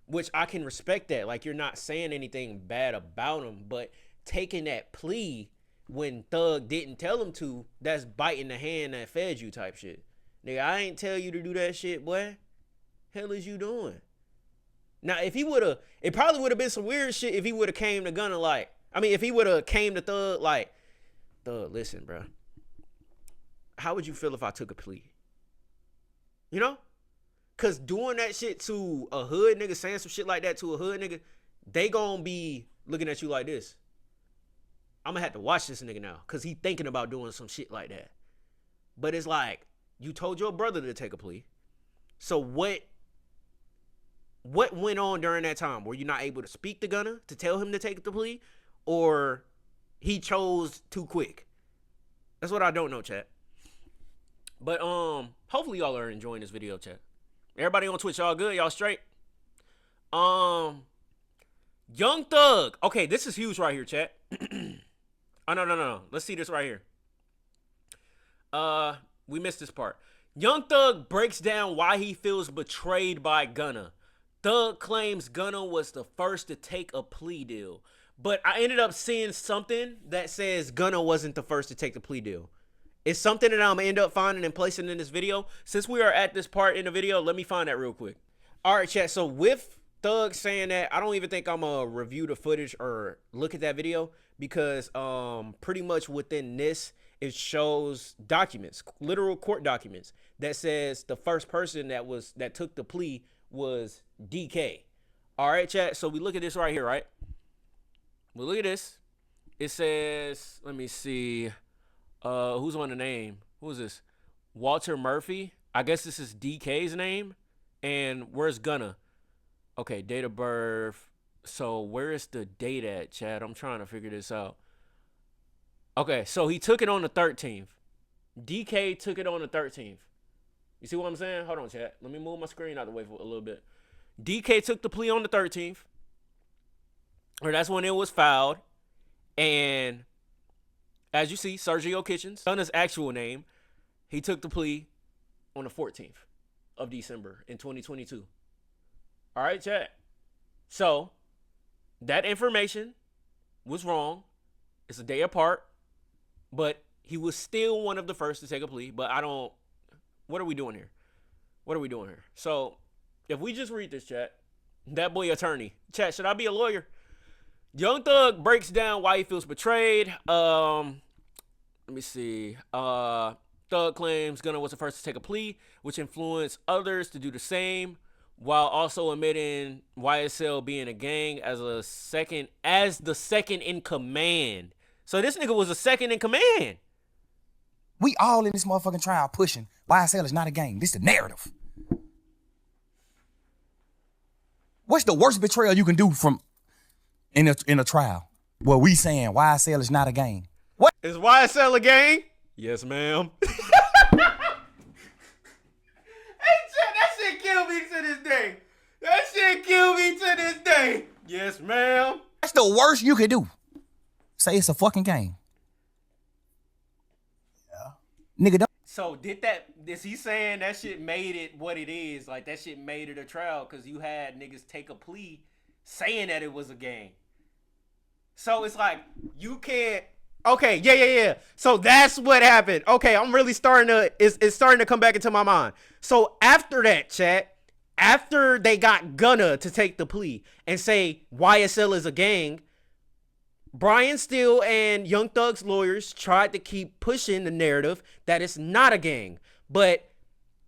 S1: which I can respect that. Like, you're not saying anything bad about him, but taking that plea when Thug didn't tell him to, that's biting the hand that fed you type shit. Nigga, I ain't tell you to do that shit, boy. Hell is you doing? Now, if he would've, it probably would've been some weird shit if he would've came to Gunna like, if he would've came to Thug like, Thug, listen, bro. How would you feel if I took a plea? You know? Cause doing that shit to a hood nigga, saying some shit like that to a hood nigga, they gonna be looking at you like this. I'm gonna have to watch this nigga now, cause he thinking about doing some shit like that. But it's like, you told your brother to take a plea. So what went on during that time? Were you not able to speak to Gunna to tell him to take the plea? Or he chose too quick? That's what I don't know, chat. But hopefully y'all are enjoying this video, chat. Everybody on Twitch, y'all good? Y'all straight? Young Thug. Okay, this is huge right here, chat. Oh, no. Let's see this right here. We missed this part. Young Thug breaks down why he feels betrayed by Gunna. Thug claims Gunna was the first to take a plea deal. But I ended up seeing something that says Gunna wasn't the first to take the plea deal. It's something that I'm going to end up finding and placing in this video. Since we are at this part in the video, let me find that real quick. All right, chat. So with Thug saying that, I don't even think I'm going to review the footage or look at that video, because pretty much within this, it shows documents, literal court documents, that says the first person that took the plea was DK. All right, chat. So we look at this right here, right? We look at this. It says, let me see. Who's on the name? Who is this? Walter Murphy. I guess this is DK's name. And where's Gunna? Okay, date of birth. So where is the date at, Chad? I'm trying to figure this out. Okay, so he took it on the 13th. DK took it on the 13th. You see what I'm saying? Hold on, Chad. Let me move my screen out of the way for a little bit. DK took the plea on the 13th. Or that's when it was filed. And as you see, Sergio Kitchens, Gunna's actual name, he took the plea on the 14th of December in 2022. All right, chat. So that information was wrong. It's a day apart, but he was still one of the first to take a plea. But what are we doing here? What are we doing here? So if we just read this, chat, that boy attorney, chat, should I be a lawyer? Young Thug breaks down why he feels betrayed. Let me see. Thug claims Gunna was the first to take a plea, which influenced others to do the same, while also admitting YSL being a gang as the second in command. So this nigga was a second in command.
S4: We all in this motherfucking trial pushing YSL is not a gang. This is the narrative. What's the worst betrayal you can do in a trial? Well, we saying YSL is not a gang. What?
S1: Is YSL a gang? Yes, ma'am. Hey, Chet, that shit kill me to this day. That shit kill me to this day. Yes, ma'am.
S4: That's the worst you could do. Say it's a fucking gang. Yeah. Nigga, don't.
S1: So is he saying that shit made it what it is? Like, that shit made it a trial because you had niggas take a plea saying that it was a gang. So it's like, you can't. Okay, yeah. So that's what happened. Okay, I'm really it's starting to come back into my mind. So after that, chat, after they got Gunna to take the plea and say YSL is a gang, Brian Steele and Young Thug's lawyers tried to keep pushing the narrative that it's not a gang. But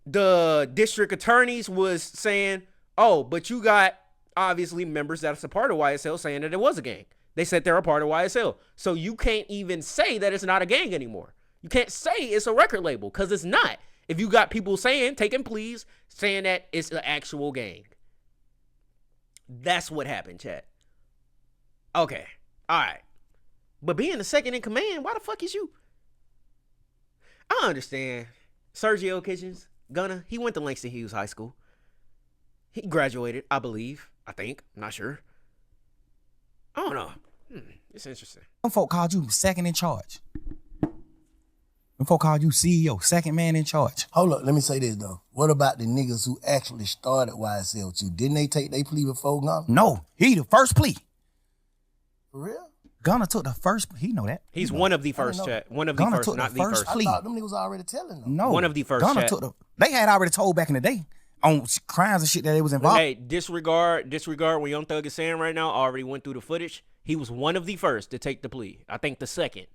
S1: the district attorneys was saying, oh, but you got obviously members that's a part of YSL saying that it was a gang. They said they're a part of YSL. So you can't even say that it's not a gang anymore. You can't say it's a record label because it's not. If you got people taking pleas, saying that it's an actual gang. That's what happened, chat. Okay. All right. But being the second in command, why the fuck is you? I understand. Sergio Kitchens, Gunna, he went to Langston Hughes High School. He graduated, I believe. I think. I'm not sure. I don't know. It's interesting.
S4: Them folk called you second in charge. Them folk called you CEO, second man in charge.
S5: Hold up, let me say this though. What about the niggas who actually started YSL with you? Didn't they take their plea before Gunna?
S4: No, he the first plea.
S5: For real?
S4: Gunna took the first. He know that.
S1: He's one of the first, chat. One of the
S4: Gunna
S1: first,
S4: took
S1: not
S4: the
S1: the
S4: first
S1: first.
S4: plea.
S5: I thought them niggas already telling them.
S4: No,
S1: One of the first,
S4: Gunna
S1: chat.
S4: took the. They had already told back in the day on crimes and shit that they was involved.
S1: Hey, disregard what Young Thug is saying right now. I already went through the footage. He was one of the first to take the plea. I think the second.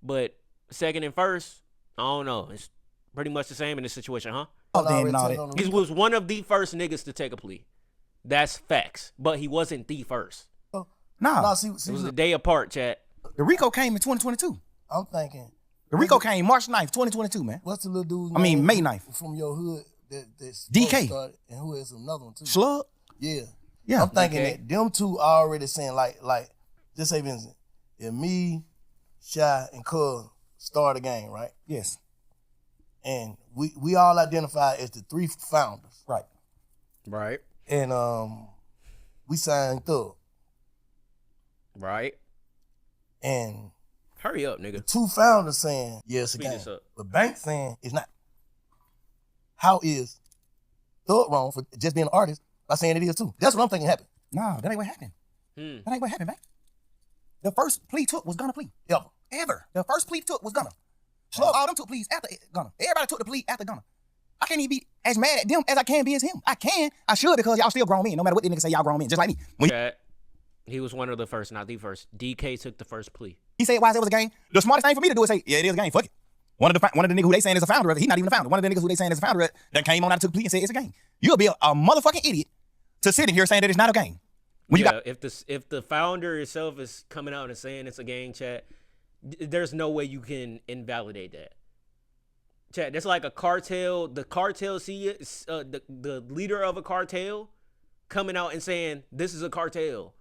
S1: But second and first, I don't know. It's pretty much the same in this situation, huh?
S4: Oh, then and all that.
S1: He was one of the first niggas to take a plea. That's facts. But he wasn't the first.
S4: Nah,
S5: see,
S1: It was a day apart, chat.
S4: the RICO came in 2022.
S5: I'm thinking,
S4: The RICO came March 9th, 2022, man.
S5: what's the little dude's
S4: I mean,
S5: name
S4: May 9th.
S5: from your hood that's
S4: DK.
S5: started, and who is another one too?
S4: Slug?
S5: Yeah.
S4: Yeah.
S5: I'm thinking
S1: Okay.
S5: that them two already saying like just say for instance, if me, Shy, and Cuz start a gang, right?
S4: Yes.
S5: And we all identify as the three founders.
S4: Right.
S1: Right.
S5: And we signed Thug.
S1: Right.
S5: And
S1: Hurry up, nigga.
S5: two founders saying, yeah, it's a
S1: Speed
S5: gang.
S1: this up.
S5: But Bank saying it's not. How is Thug wrong for just being an artist by saying it is too? That's what I'm thinking happened.
S4: Nah, that ain't what happened.
S1: Hmm.
S4: That ain't what happened, man. The first plea took was Gunna plea. Ever. The first plea took was Gunna. Slug, all them took pleas after Gunna. Everybody took the plea after Gunna. I can't even be as mad at them as I can be as him. I should because y'all still grown men. No matter what the niggas say, y'all grown men, just like me. When
S1: Chat. He was one of the first, not the first. DK took the first plea.
S4: he said why it was a game, the smartest thing for me to do is say, yeah, it is a game, fuck it. One of the niggas who they saying is a founder of it, he not even a founder. One of the niggas who they saying is a founder of it, that came on out and took a plea and said it's a game. You'll be a motherfucking idiot to sit in here saying that it's not a game. When
S1: Yeah, if the founder itself is coming out and saying it's a gang, chat, there's no way you can invalidate that. Chat, that's like a cartel. The cartel the leader of a cartel coming out and saying this is a cartel.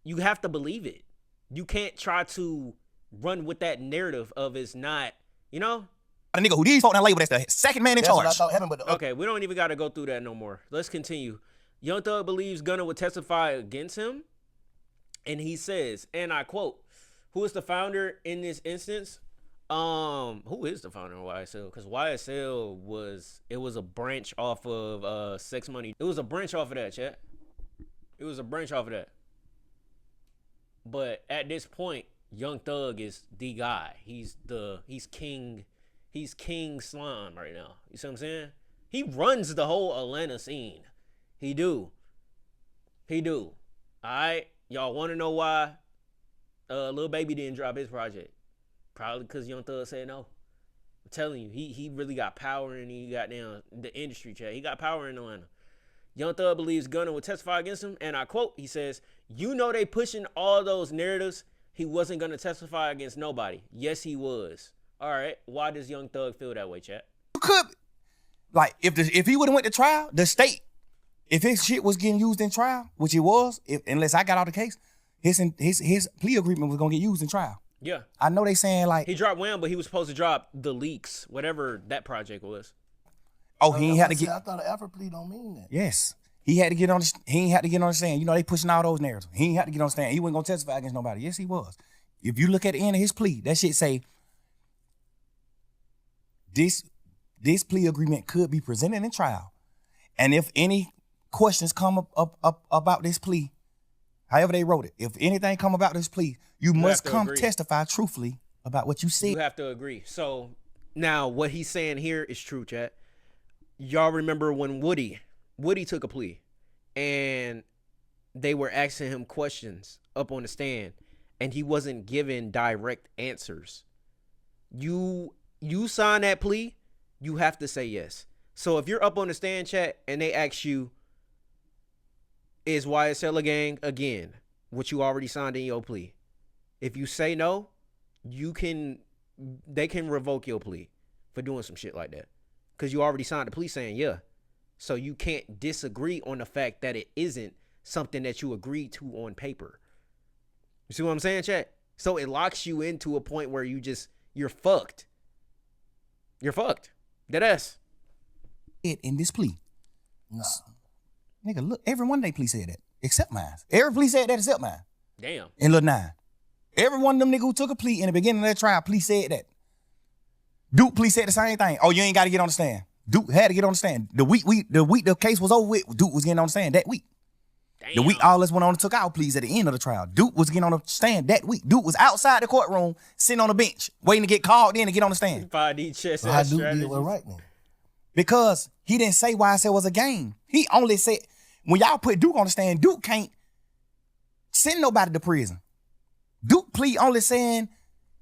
S1: You have to believe it. You can't try to run with that narrative of it's not, you know?
S4: a nigga who these folk done labeled as the second man in
S5: That's what I
S4: charge.
S5: thought happened, but
S1: Okay, we don't even got to go through that no more. Let's continue. Young Thug believes Gunna would testify against him. And he says, and I quote, who is the founder in this instance? Who is the founder of YSL? Because YSL was a branch off of Sex Money. It was a branch off of that, chat. It was a branch off of that. But at this point, Young Thug is the guy. He's king slime right now. You see what I'm saying? He runs the whole Atlanta scene. He do. All right, y'all want to know why Lil Baby didn't drop his project? Probably because Young Thug said no. I'm telling you, he really got power and he got down the industry, chat. He got power in Atlanta. Young Thug believes Gunna would testify against him, and I quote, he says, "You know they pushing all those narratives. He wasn't gonna testify against nobody." Yes, he was. All right, why does Young Thug feel that way, chat?
S4: You could, like, if he would have went to trial, the state, if his shit was getting used in trial, which it was, unless I got out the case, his plea agreement was gonna get used in trial.
S1: Yeah,
S4: I know they saying like,
S1: he dropped Wham, but he was supposed to drop The Leaks, whatever that project was.
S4: oh, he ain't had to get.
S5: I thought an Afro plea don't mean that.
S4: Yes, he had to get on. He ain't had to get on the stand. You know they pushing all those narratives. He ain't had to get on the stand. He wasn't gonna testify against nobody. Yes, he was. If you look at the end of his plea, that shit say this plea agreement could be presented in trial, and if any questions come up about this plea, however they wrote it, if anything come about this plea, you must
S1: have to
S4: come
S1: agree.
S4: testify truthfully about what you said.
S1: You have to agree. So now what he's saying here is true, chat. Y'all remember when Woody took a plea and they were asking him questions up on the stand and he wasn't giving direct answers. You sign that plea, you have to say yes. So if you're up on the stand, chat, and they ask you, is YSL a gang again, which you already signed in your plea? If you say no, they can revoke your plea for doing some shit like that. Because you already signed the plea saying yeah. So you can't disagree on the fact that it isn't something that you agreed to on paper. You see what I'm saying, chat? So it locks you into a point where you're fucked. You're fucked. Deadass.
S4: In this plea.
S5: Nah.
S4: Nigga, look, every one of they plea said that, except mine. Every plea said that except mine.
S1: Damn.
S4: in Lil 9. Every one of them niggas who took a plea in the beginning of that trial, plea said that. Duke plea said the same thing. Oh, you ain't got to get on the stand. Duke had to get on the stand. The week the case was over with, Duke was getting on the stand that week.
S1: Damn.
S4: The week all us went on and took our pleas at the end of the trial. Duke was getting on the stand that week. Duke was outside the courtroom, sitting on the bench, waiting to get called in to get on the stand.
S1: 5D chess
S5: So how
S1: ass
S5: Duke did
S1: strategies.
S5: well right now?
S4: Because he didn't say why I said it was a game. He only said, when y'all put Duke on the stand, Duke can't send nobody to prison. Duke plea only saying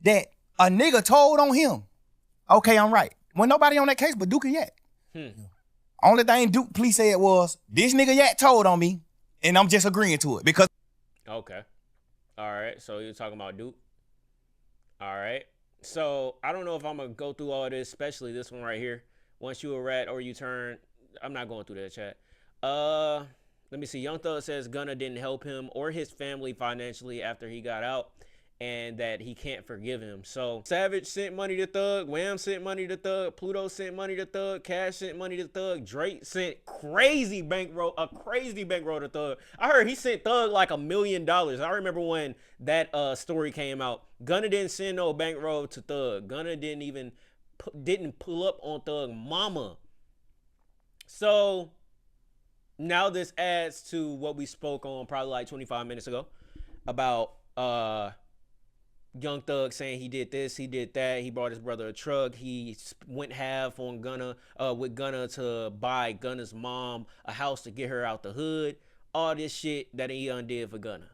S4: that a nigga told on him. Okay, I'm right. When nobody on that case but Duke and Yak. Only thing Duke plea said was, this nigga Yak told on me, and I'm just agreeing to it because.
S1: Okay. All right. So you're talking about Duke. All right. So I don't know if I'm gonna go through all this, especially this one right here. Once you a rat or you turn, I'm not going through that chat. Let me see. Young Thug says Gunna didn't help him or his family financially after he got out, and that he can't forgive him. So Savage sent money to Thug, Wham sent money to Thug, Pluto sent money to Thug, Cash sent money to Thug, Drake sent a crazy bankroll to Thug. I heard he sent Thug like $1 million. I remember when that story came out. Gunna didn't send no bankroll to Thug. Gunna didn't pull up on Thug mama. So now this adds to what we spoke on probably like 25 minutes ago about Young Thug saying he did this, he did that, he bought his brother a truck, he went half on Gunna, with Gunna to buy Gunna's mom a house to get her out the hood, all this shit that he undid for Gunna.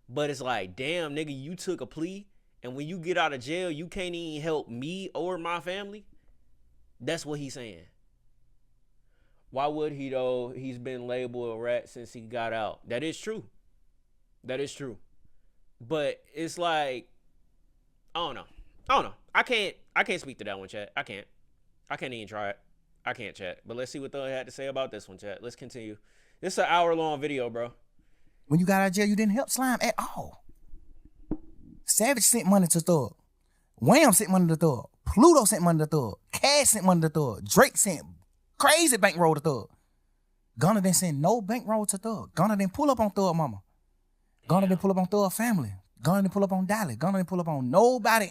S1: But it's like, damn, nigga, you took a plea, and when you get out of jail, you can't even help me or my family? That's what he's saying. Why would he, though? He's been labeled a rat since he got out. That is true. That is true. But it's like, I don't know. I can't speak to that one, chat. I can't even try it. I can't, chat. But let's see what Thug had to say about this one, chat. Let's continue. This is an hour-long video, bro.
S4: When you got out of jail, you didn't help Slime at all. Savage sent money to Thug. Wham sent money to Thug. Pluto sent money to Thug. Cash sent money to Thug. Drake sent crazy bankroll to Thug. Gunna didn't send no bankroll to Thug. Gunna didn't pull up on Thug mama. Gunna didn't pull up on Thug family. Gunna didn't pull up on DELI. Gunna didn't pull up on nobody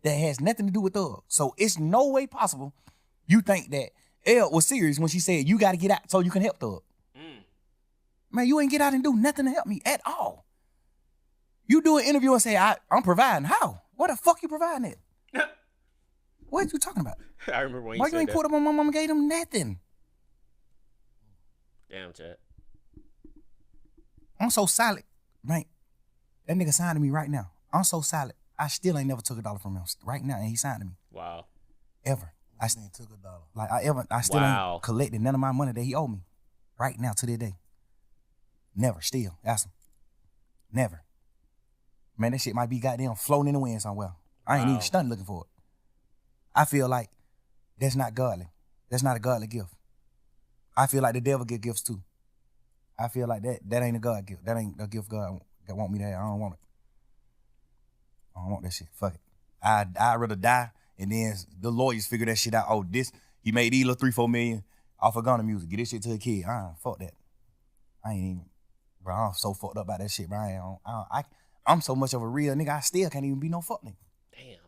S4: that has nothing to do with Thug. So it's no way possible you think that Elle was serious when she said you got to get out so you can help Thug. Man, you ain't get out and do nothing to help me at all. You do an interview and say, I'm providing. How? What the fuck you providing it? What you talking about?
S1: I remember when
S4: Why
S1: you
S4: you
S1: said
S4: ain't
S1: that.
S4: put up on my mama gave him nothing?
S1: Damn, chat.
S4: I'm so solid, man. That nigga signed to me right now. I'm so solid. I still ain't never took $1 from him right now, and he signed to me.
S1: Wow.
S4: Ever. I
S5: Ain't took $1.
S4: like I still
S1: Wow.
S4: ain't collected none of my money that he owed me. Right now to this day. Never. Still. Ask him. Never. Man, that shit might be goddamn floating in the wind somewhere. I ain't
S1: Wow.
S4: even stunned looking for it. I feel like that's not godly. That's not a godly gift. I feel like the devil get gifts too. I feel like that ain't a God gift. That ain't a gift God want me to have. I don't want it. I don't want that shit. Fuck it. I'd rather die and then the lawyers figure that shit out. Oh, he made these little $3-4 million off of Gunna music. Get this shit to a kid. Fuck that. I ain't even, bro. I'm so fucked up about that shit, bro. I'm so much of a real nigga. I still can't even be no fuck nigga.
S1: Damn.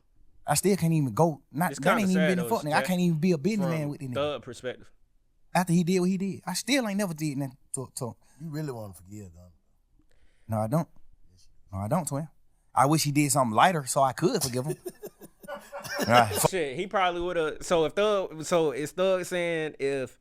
S4: I still can't even go.
S1: It's
S4: That
S1: kinda
S4: ain't even
S1: sad
S4: been a
S1: though,
S4: fuck nigga. I
S1: Jack.
S4: can't even be a businessman
S1: From
S4: with this nigga.
S1: Thug perspective.
S4: After he did what he did, I still ain't never did nothing to
S5: You really want to forgive Gunna?
S4: No, I don't. No, I don't, twin. I wish he did something lighter so I could forgive him. Right.
S1: Shit, he probably would have. So is Thug saying if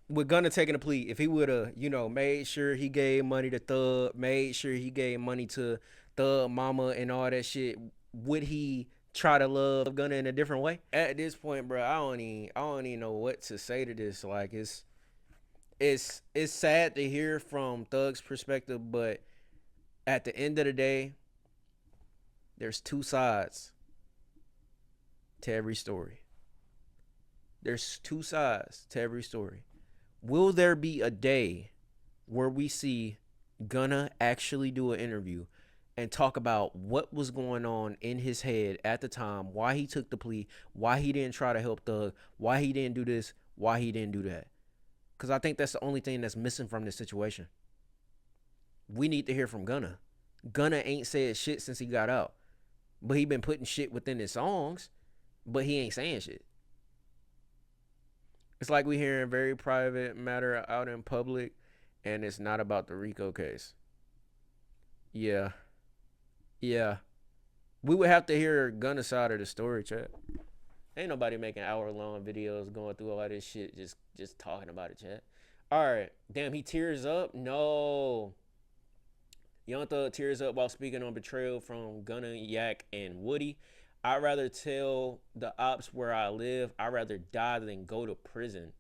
S1: with Gunna taking a plea, if he would have, made sure he gave money to Thug, made sure he gave money to Thug mama and all that shit, would he try to love Gunna in a different way? At this point, bro, I don't even know what to say to this. Like it's sad to hear from Thug's perspective, but at the end of the day, there's two sides to every story. There's two sides to every story. Will there be a day where we see Gunna actually do an interview and talk about what was going on in his head at the time, why he took the plea, why he didn't try to help Thug, why he didn't do this, why he didn't do that? Because I think that's the only thing that's missing from this situation. We need to hear from Gunna. Gunna ain't said shit since he got out. But he been putting shit within his songs, but he ain't saying shit. It's like we hearing very private matter out in public, and it's not about the Rico case. Yeah. Yeah. We would have to hear Gunna's side of the story, chat. Ain't nobody making hour-long videos going through all this shit, just talking about it, chat. All right. Damn, he tears up? No. Young Thug tears up while speaking on betrayal from Gunna, Yak, and Woody. I'd rather tell the ops where I live. I'd rather die than go to prison.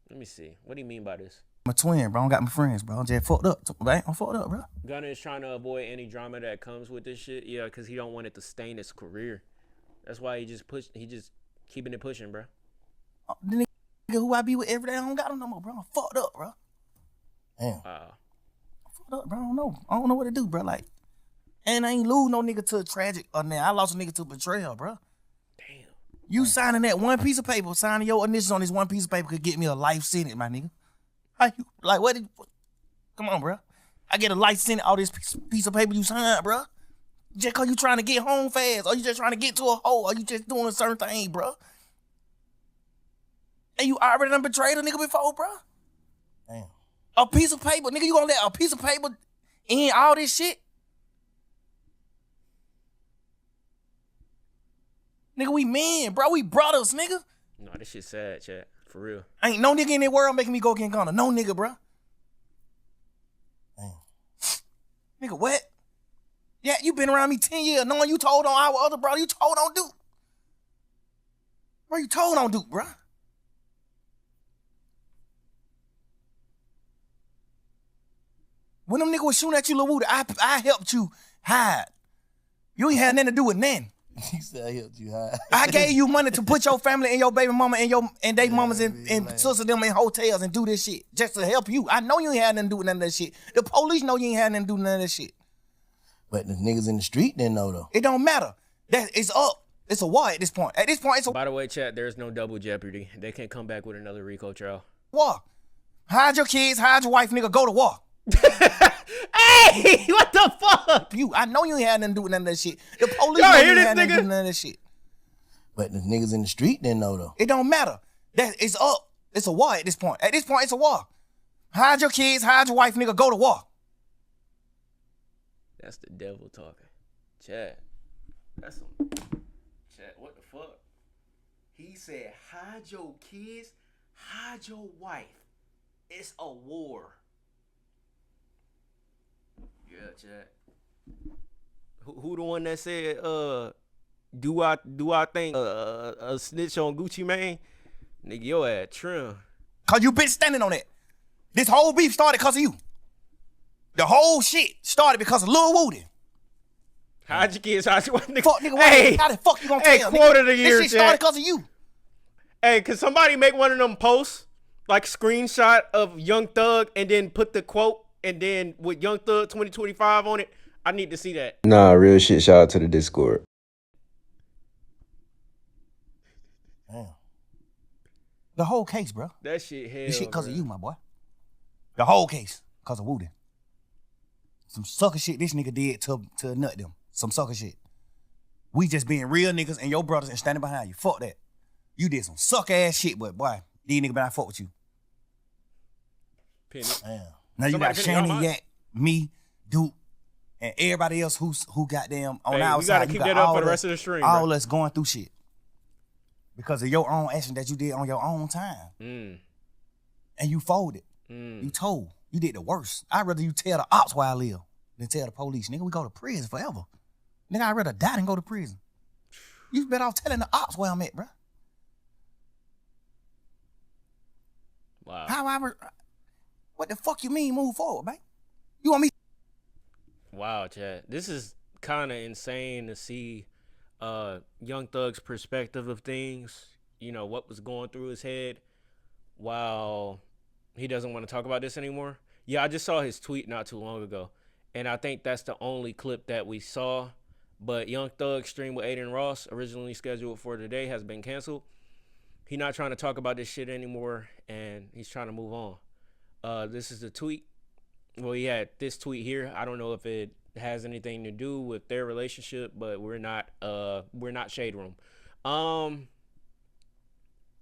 S1: Let me see. What do you mean by this?
S4: I'm a twin, bro. I don't got my friends, bro. I'm just fucked up, man. I'm fucked up, bro.
S1: Gunna is trying to avoid any drama that comes with this shit. Yeah, because he don't want it to stain his career. That's why he just keeping it pushing, bro.
S4: The nigga who I be with every day, I don't got him no more, bro. I'm fucked up, bro.
S5: Damn.
S4: I'm fucked up, bro. I don't know what to do, bro. Like, and I ain't lose no nigga to a tragic, or now I lost a nigga to betrayal, bro.
S1: Damn.
S4: You signing that one piece of paper, signing your initials on this one piece of paper could get me a life sentence, my nigga. How you, like, come on, bro. I get a life sentence, all this piece of paper you signed, bro. Just cause you trying to get home fast, or you just trying to get to a hole, or you just doing a certain thing, bro. And you already done betrayed a nigga before, bro.
S5: Damn.
S4: A piece of paper, nigga, you gonna let a piece of paper in all this shit? Nigga, we men, bro. We brothers, nigga.
S1: No, this shit sad, chat. For real.
S4: Ain't no nigga in the world making me go against Gunna. No nigga, bro.
S5: Damn.
S4: Nigga, what? Yeah, you been around me 10 years knowing you told on our other brother. You told on Duke. Bro, you told on Duke, bro. When them niggas was shooting at you, Lil Woody, I helped you hide. You ain't had nothing to do with nothing.
S5: He said I helped you hide.
S4: I gave you money to put your family and your baby mama and they mamas and sisters them in hotels and do this shit just to help you. I know you ain't had nothing to do with none of that shit. The police know you ain't had nothing to do with none of that shit.
S5: But the niggas in the street didn't know though.
S4: It don't matter. It's up. It's a war at this point. At this point, it's a
S1: By the way, chat, there's no double jeopardy. They can't come back with another Rico trial.
S4: war. Hide your kids, hide your wife, nigga, go to war.
S1: Hey, what the fuck?
S4: I know you ain't had nothing to do with none of that shit. The police
S1: Y'all
S4: know
S1: hear
S4: you ain't
S1: this
S4: had nothing to
S1: nigga?
S4: do with none of that shit.
S5: But the niggas in the street didn't know though.
S4: It don't matter. It's up. It's a war at this point. At this point, it's a war. Hide your kids, hide your wife, nigga, go to war.
S1: That's the devil talking. Chat. That's some. Chat, what the fuck? He said, hide your kids, hide your wife. It's a war. Yeah, chat. Who the one that said, do I think a snitch on Gucci Mane? Nigga, your ass trim.
S4: Cause you been standing on it. This whole beef started because of you. The whole shit started because of Lil Woody.
S1: Hide your kids, hide your wife, nigga.
S4: Fuck, nigga,
S1: Hey,
S4: how the fuck you gonna
S1: hey,
S4: tell?
S1: quote
S4: nigga?
S1: of the year,
S4: This shit
S1: chat.
S4: started because of you.
S1: Hey, can somebody make one of them posts, like screenshot of Young Thug and then put the quote and then with Young Thug 2025 on it? I need to see that.
S6: Nah, real shit. Shout out to the Discord.
S5: Damn.
S4: The whole case, bro.
S1: That shit hell.
S4: This shit because of
S1: bruh.
S4: you, my boy. The whole case because of Woody. Some sucker shit this nigga did to nut them. Some sucker shit. We just being real niggas and your brothers and standing behind you. Fuck that. You did some suck ass shit, but boy, these niggas better not fuck with you.
S1: Penny.
S5: Damn.
S4: Now you
S1: Somebody
S4: got
S1: pin it on
S4: Shannon,
S1: mine.
S4: Yak, me, Duke, and everybody else who got them on
S1: Hey,
S4: our
S1: we
S4: side.
S1: gotta
S4: You
S1: keep
S4: got
S1: that up
S4: all
S1: for the
S4: us-
S1: rest of the stream,
S4: All
S1: bro.
S4: us going through shit. Because of your own action that you did on your own time.
S1: Mm.
S4: And you folded.
S1: Mm.
S4: You told. You did the worst. I'd rather you tell the ops where I live than tell the police. Nigga, we go to prison forever. Nigga, I'd rather die than go to prison. You better off telling the ops where I'm at, bro.
S1: Wow.
S4: What the fuck you mean move forward, man? You want me?
S1: Wow, Chad. This is kind of insane to see Young Thug's perspective of things. You know, what was going through his head while he doesn't want to talk about this anymore. Yeah, I just saw his tweet not too long ago. And I think that's the only clip that we saw. But Young Thug's stream with Adin Ross, originally scheduled for today, has been canceled. He's not trying to talk about this shit anymore, and he's trying to move on. This is the tweet. Well, he had this tweet here. I don't know if it has anything to do with their relationship, but we're not shade room. Let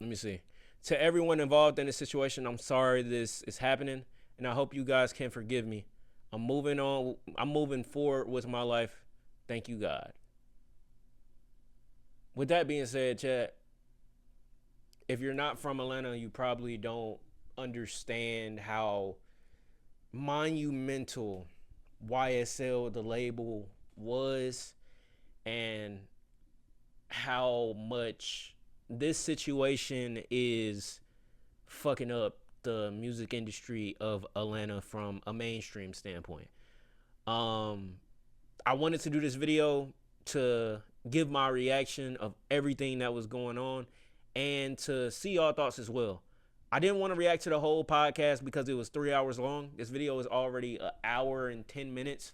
S1: me see. To everyone involved in the situation, I'm sorry this is happening, and I hope you guys can forgive me. I'm moving on. I'm moving forward with my life. Thank you, God. With that being said, chat, if you're not from Atlanta, you probably don't understand how monumental YSL, the label, was, and how much this situation is fucking up the music industry of Atlanta from a mainstream standpoint. I wanted to do this video to give my reaction of everything that was going on and to see y'all thoughts as well. I didn't want to react to the whole podcast because it was 3 hours long. This video is already an hour and 10 minutes.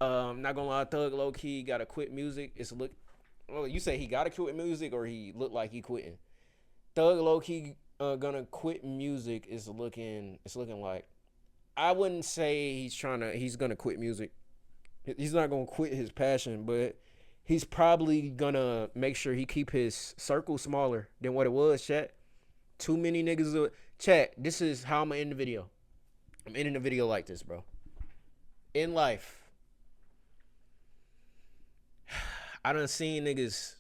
S1: Not gonna lie, Thug low key gotta quit music. Well, you say he gotta quit music or he looked like he quitting. Thug low key gonna quit music is looking. It's looking like. I wouldn't say he's gonna quit music. He's not gonna quit his passion, but he's probably gonna make sure he keep his circle smaller than what it was, chat. Too many niggas. Chat, this is how I'm gonna end the video. I'm ending the video like this, bro. In life, I done seen niggas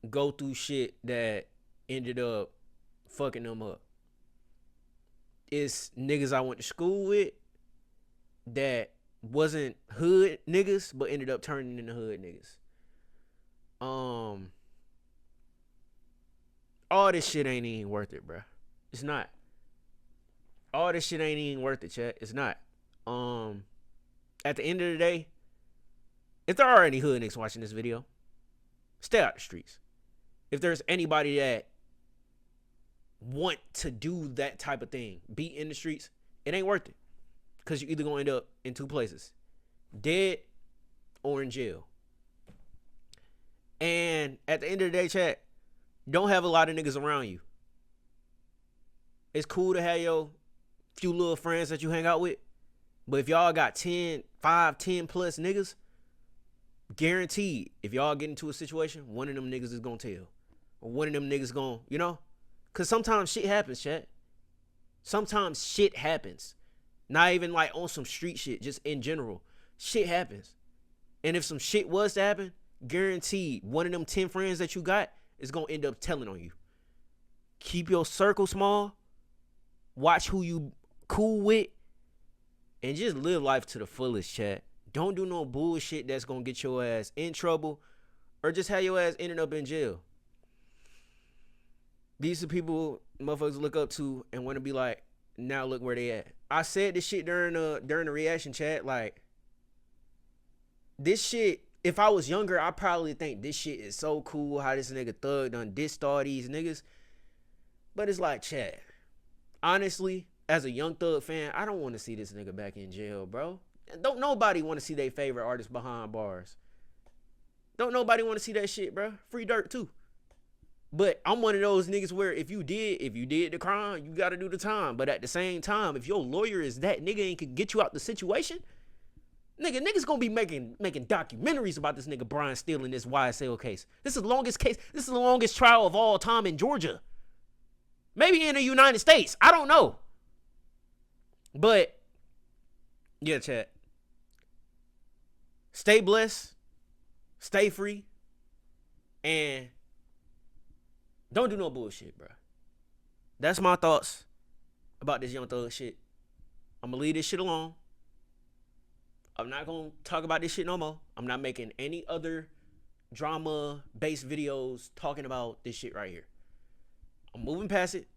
S1: go through shit that ended up fucking them up. It's niggas I went to school with that wasn't hood niggas, but ended up turning into hood niggas. All this shit ain't even worth it, bro. It's not. All this shit ain't even worth it, chat. It's not. At the end of the day, if there are any hood niggas watching this video, stay out the streets. If there's anybody that want to do that type of thing, be in the streets, it ain't worth it. Because you're either going to end up in two places. Dead or in jail. And at the end of the day, chat, don't have a lot of niggas around you. It's cool to have your few little friends that you hang out with. But if y'all got 10 plus niggas, guaranteed, if y'all get into a situation, one of them niggas is gonna tell. Or one of them niggas gonna, Because sometimes shit happens, chat. Sometimes shit happens. Not even like on some street shit, just in general. Shit happens. And if some shit was to happen, guaranteed, one of them 10 friends that you got is gonna end up telling on you. Keep your circle small. Watch who you cool with. And just live life to the fullest, chat. Don't do no bullshit that's gonna get your ass in trouble or just have your ass ending up in jail. These are people motherfuckers look up to and want to be like, now look where they at. I said this shit during the reaction, chat. Like, this shit, if I was younger, I probably think this shit is so cool how this nigga Thug done dissed all these niggas. But it's like, chat, honestly, as a Young Thug fan, I don't want to see this nigga back in jail, bro. Don't nobody want to see their favorite artist behind bars. Don't nobody want to see that shit, bro. Free Dirt too. But I'm one of those niggas where if you did the crime, you gotta do the time. But at the same time, if your lawyer is that nigga and can get you out the situation, niggas gonna be making documentaries about this nigga Brian Steele in this YSL case. This is the longest case. This is the longest trial of all time in Georgia. Maybe in the United States. I don't know. But yeah, chat. Stay blessed. Stay free. And don't do no bullshit, bro. That's my thoughts about this Young Thug shit. I'm gonna leave this shit alone. I'm not gonna talk about this shit no more. I'm not making any other drama-based videos talking about this shit right here. I'm moving past it.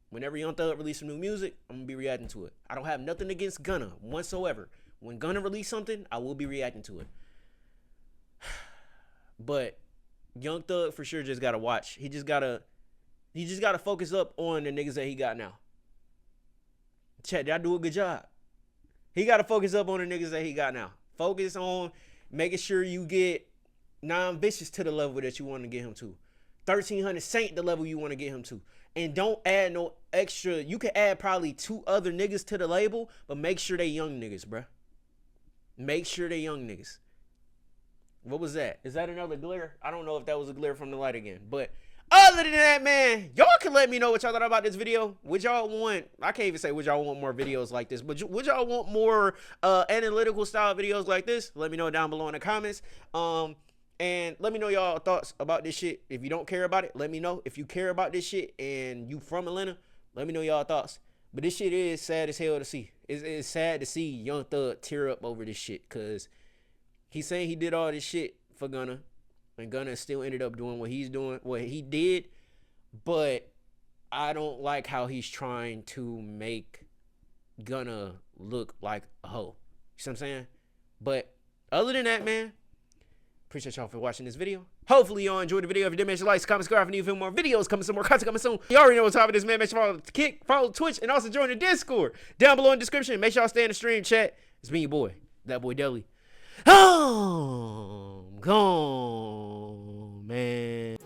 S1: Whenever Young Thug release some new music, I'm gonna be reacting to it. I don't have nothing against Gunna whatsoever. When Gunna release something, I will be reacting to it. But Young Thug for sure just gotta watch. He just gotta focus up on the niggas that he got now. Chat, did I do a good job? He gotta focus up on the niggas that he got now. Focus on making sure you get Non-Vicious to the level that you want to get him to. 1300 Saint the level you want to get him to. And don't add no extra. You can add probably 2 other niggas to the label, but make sure they young niggas, bruh. Make sure they young niggas. What was that? Is that another glare? I don't know if that was a glare from the light again. But other than that, man, y'all can let me know what y'all thought about this video. Would y'all want, I can't even say would y'all want more videos like this, but would y'all want more analytical style videos like this? Let me know down below in the comments. And let me know y'all thoughts about this shit. If you don't care about it, let me know. If you care about this shit and you from Atlanta, let me know y'all thoughts. But this shit is sad as hell to see. It's sad to see Young Thug tear up over this shit, because he's saying he did all this shit for Gunna, and Gunna still ended up doing what he's doing, what he did. But I don't like how he's trying to make Gunna look like a hoe. You see what I'm saying? But other than that, man, appreciate y'all for watching this video. Hopefully y'all enjoyed the video. If you did, make sure you like, comment, subscribe. If you need to film more videos coming, some more content coming soon. You already know what time it is, man. Make sure you follow the Kick, follow Twitch, and also join the Discord down below in the description. Make sure y'all stay in the stream chat. It's me, your boy, that boy DELI. Oh, gone, man.